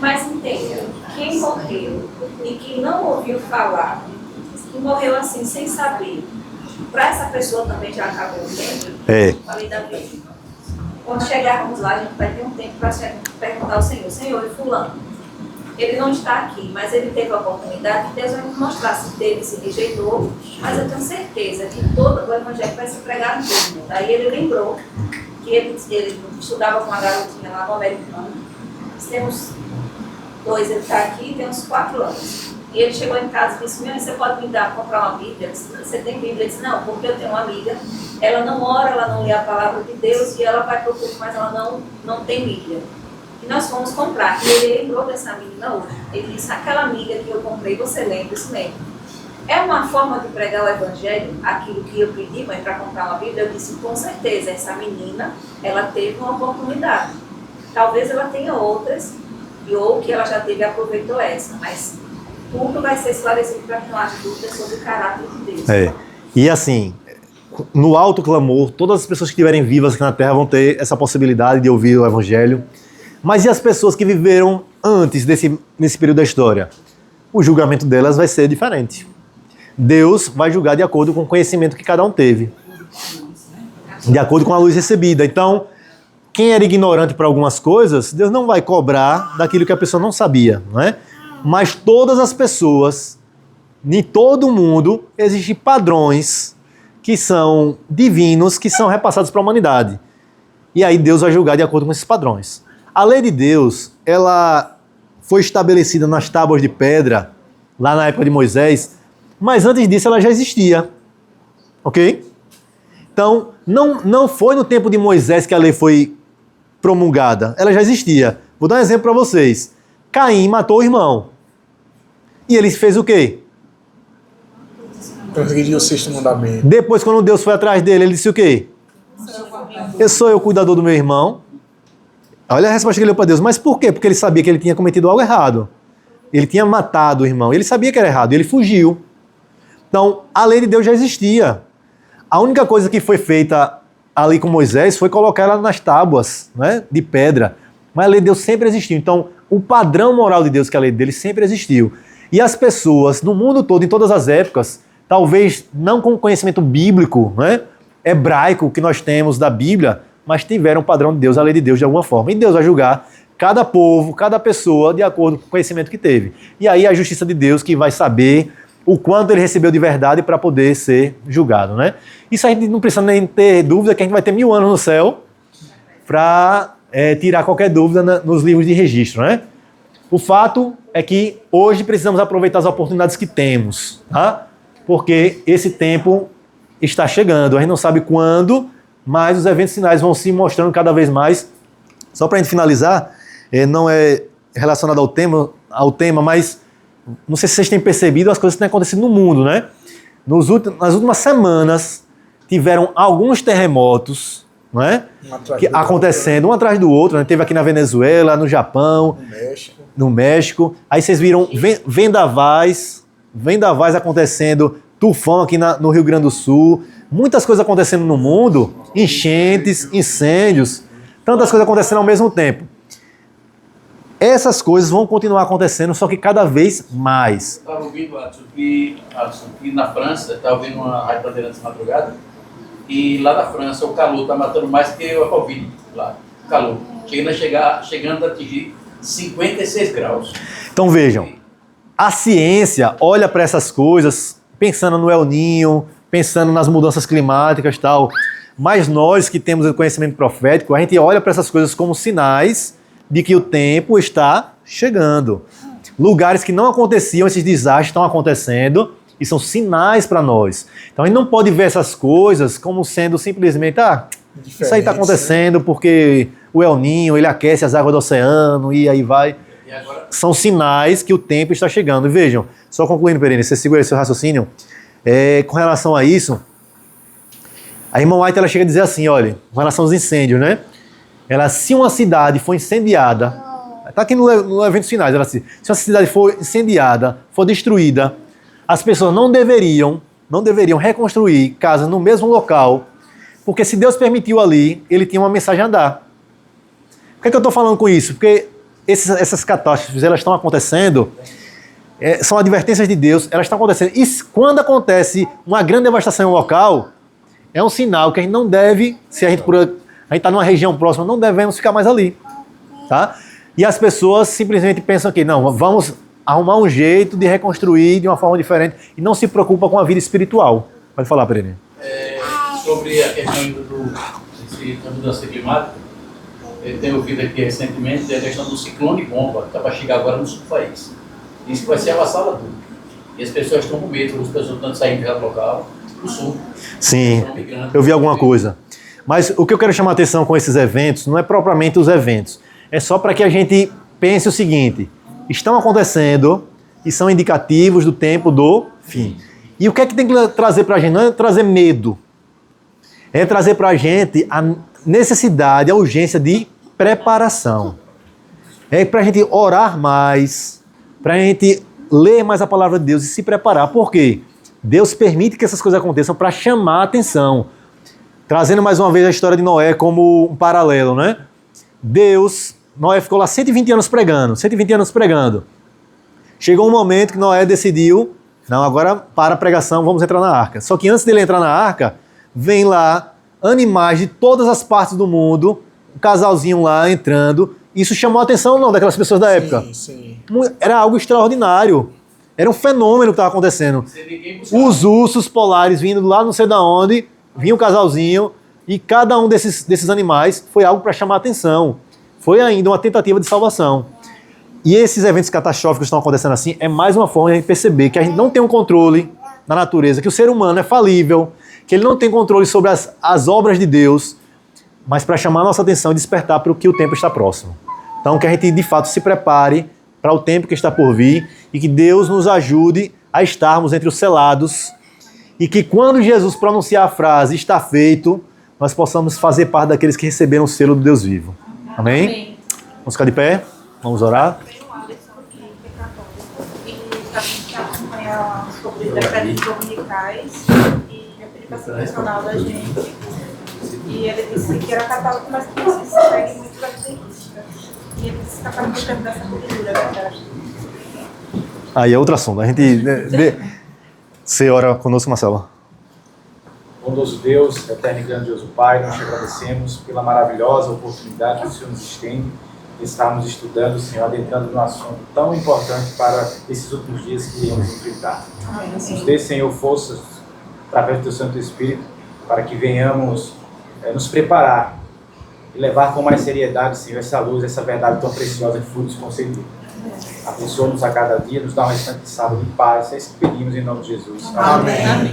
mas entenda, quem morreu e que não ouviu falar, que morreu assim, sem saber, para essa pessoa também já acabou o tempo? Falei da vida. Quando chegarmos lá, a gente vai ter um tempo para perguntar ao Senhor, Senhor, e fulano? Ele não está aqui, mas ele teve a oportunidade de Deus vai nos mostrar se teve, se rejeitou, mas eu tenho certeza que todo o evangelho vai ser pregado em todo mundo. Aí ele lembrou que ele estudava com uma garotinha lá no americano. Temos 2, ele está aqui, tem uns 4 anos. E ele chegou em casa e disse, você pode me dar, comprar uma Bíblia? Você tem Bíblia? Ele disse, não, porque eu tenho uma amiga, ela não ora, ela não lê a palavra de Deus e ela vai para o culto, mas ela não tem Bíblia. E nós fomos comprar. E ele lembrou dessa menina hoje. Ele disse, aquela amiga que eu comprei, você lembra? Isso mesmo. É uma forma de pregar o evangelho, aquilo que eu pedi, mãe, para comprar uma Bíblia. Eu disse, com certeza, essa menina, ela teve uma oportunidade. Talvez ela tenha outras, ou que ela já teve e aproveitou essa. Mas tudo vai ser esclarecido para quem não haja dúvida sobre o caráter de Deus. E assim, no alto clamor, todas as pessoas que estiverem vivas aqui na Terra vão ter essa possibilidade de ouvir o evangelho. Mas e as pessoas que viveram antes nesse período da história? O julgamento delas vai ser diferente. Deus vai julgar de acordo com o conhecimento que cada um teve. De acordo com a luz recebida. Então, quem era ignorante para algumas coisas, Deus não vai cobrar daquilo que a pessoa não sabia, não é? Mas todas as pessoas, em todo o mundo, existem padrões que são divinos, que são repassados para a humanidade. E aí Deus vai julgar de acordo com esses padrões. A lei de Deus, ela foi estabelecida nas tábuas de pedra, lá na época de Moisés, mas antes disso ela já existia. Ok? Então, não foi no tempo de Moisés que a lei foi promulgada, ela já existia. Vou dar um exemplo para vocês. Caim matou o irmão. E ele fez o quê? Transgrediu o 6º mandamento. Depois, quando Deus foi atrás dele, ele disse o quê? Eu sou o cuidador do meu irmão. Olha a resposta que ele deu para Deus. Mas por quê? Porque ele sabia que ele tinha cometido algo errado. Ele tinha matado o irmão. Ele sabia que era errado. Ele fugiu. Então, a lei de Deus já existia. A única coisa que foi feita ali com Moisés foi colocar ela nas tábuas, né, de pedra. Mas a lei de Deus sempre existiu. Então, o padrão moral de Deus, que é a lei dele, sempre existiu. E as pessoas, no mundo todo, em todas as épocas, talvez não com conhecimento bíblico, né, hebraico que nós temos da Bíblia, mas tiveram o padrão de Deus, a lei de Deus, de alguma forma. E Deus vai julgar cada povo, cada pessoa, de acordo com o conhecimento que teve. E aí a justiça de Deus que vai saber o quanto ele recebeu de verdade para poder ser julgado, né? Isso a gente não precisa nem ter dúvida que a gente vai ter 1000 anos no céu para tirar qualquer dúvida nos livros de registro, né? O fato é que hoje precisamos aproveitar as oportunidades que temos, tá? Porque esse tempo está chegando. A gente não sabe quando, mas os eventos finais vão se mostrando cada vez mais. Só para a gente finalizar, não é relacionado ao tema, mas não sei se vocês têm percebido as coisas que têm acontecido no mundo, né? Nas últimas semanas, tiveram alguns terremotos, né? Acontecendo um atrás do outro, né? Teve aqui na Venezuela, no Japão, no México. Aí vocês viram vendavais acontecendo, tufão aqui no Rio Grande do Sul, muitas coisas acontecendo no mundo, enchentes, incêndios, tantas coisas acontecendo ao mesmo tempo. Essas coisas vão continuar acontecendo, só que cada vez mais. Estava ouvindo, Adson, que na França, estava ouvindo uma Rádio Bandeirantes de madrugada, e lá na França o calor está matando mais que a Covid, lá, o calor. Chegando a atingir 56 graus. Então vejam, a ciência olha para essas coisas pensando no El Niño, pensando nas mudanças climáticas e tal, mas nós que temos o conhecimento profético, a gente olha para essas coisas como sinais de que o tempo está chegando. Lugares que não aconteciam, esses desastres estão acontecendo e são sinais para nós. Então a gente não pode ver essas coisas como sendo simplesmente, isso aí está acontecendo porque o El Niño, ele aquece as águas do oceano e aí vai. E agora... São sinais que o tempo está chegando. E vejam, só concluindo, Perene, você segura aí seu raciocínio, com relação a isso, a irmã White ela chega a dizer assim, olha, com relação aos incêndios, né? Se uma cidade for incendiada, está aqui no eventos finais, ela se uma cidade for incendiada, for destruída, as pessoas não deveriam reconstruir casas no mesmo local, porque se Deus permitiu ali, ele tinha uma mensagem a dar. Por que eu estou falando com isso? Porque essas catástrofes, elas estão acontecendo, são advertências de Deus, elas estão acontecendo. E quando acontece uma grande devastação em um local, é um sinal que a gente não deve, se a gente está numa região próxima, não devemos ficar mais ali, tá? E as pessoas simplesmente pensam que, não, vamos arrumar um jeito de reconstruir de uma forma diferente e não se preocupa com a vida espiritual. Pode falar, Pereira. Sobre a questão da mudança climática, eu tenho ouvido aqui recentemente a questão do ciclone bomba, que está para chegar agora no sul do país. Diz que vai ser avassalador. E as pessoas estão com medo, as pessoas estão saindo do local, do sul. Sim, eu vi alguma coisa. Mas o que eu quero chamar a atenção com esses eventos não é propriamente os eventos. É só para que a gente pense o seguinte: estão acontecendo e são indicativos do tempo do fim. E o que é que tem que trazer para a gente? Não é trazer medo. É trazer para a gente a necessidade, a urgência de preparação. É para a gente orar mais, para a gente ler mais a palavra de Deus e se preparar. Por quê? Deus permite que essas coisas aconteçam para chamar a atenção. Trazendo mais uma vez a história de Noé como um paralelo, né? Noé ficou lá 120 anos pregando. Chegou um momento que Noé decidiu, não, agora para a pregação, vamos entrar na arca. Só que antes dele entrar na arca, vem lá animais de todas as partes do mundo, um casalzinho lá entrando. Isso chamou a atenção não daquelas pessoas da época. Sim. Era algo extraordinário. Era um fenômeno que estava acontecendo. Os ursos polares vindo lá não sei de onde, vinha um casalzinho, e cada um desses animais foi algo para chamar a atenção. Foi ainda uma tentativa de salvação. E esses eventos catastróficos que estão acontecendo assim, é mais uma forma de a gente perceber que a gente não tem um controle na natureza, que o ser humano é falível, que ele não tem controle sobre as obras de Deus, mas para chamar a nossa atenção e despertar para o que o tempo está próximo. Então que a gente de fato se prepare para o tempo que está por vir e que Deus nos ajude a estarmos entre os selados e que quando Jesus pronunciar a frase "está feito", nós possamos fazer parte daqueles que receberam o selo do Deus vivo. Amém? Amém. Vamos ficar de pé? Vamos orar? Sobre decretos dominicais e eu pedi para ser personal da gente. E ele disse que era católico, mas que não se segue muito adventista. E ele disse que estava no tempo dessa cultura, é verdade. Aí é outro assunto. A gente. Você ora conosco, Marcelo. Bondoso Deus, eterno e grandioso Pai, nós te agradecemos pela maravilhosa oportunidade que o Senhor nos estende de estarmos estudando, Senhor, adentrando num assunto tão importante para esses últimos dias que iremos enfrentar. Nos dê, Senhor, forças, através do Teu Santo Espírito, para que venhamos nos preparar e levar com mais seriedade, Senhor, essa luz, essa verdade tão preciosa que foi nos concedida. Abençoa-nos a cada dia, nos dá um restante de sábado de paz. É isso que pedimos em nome de Jesus. Amém. Amém.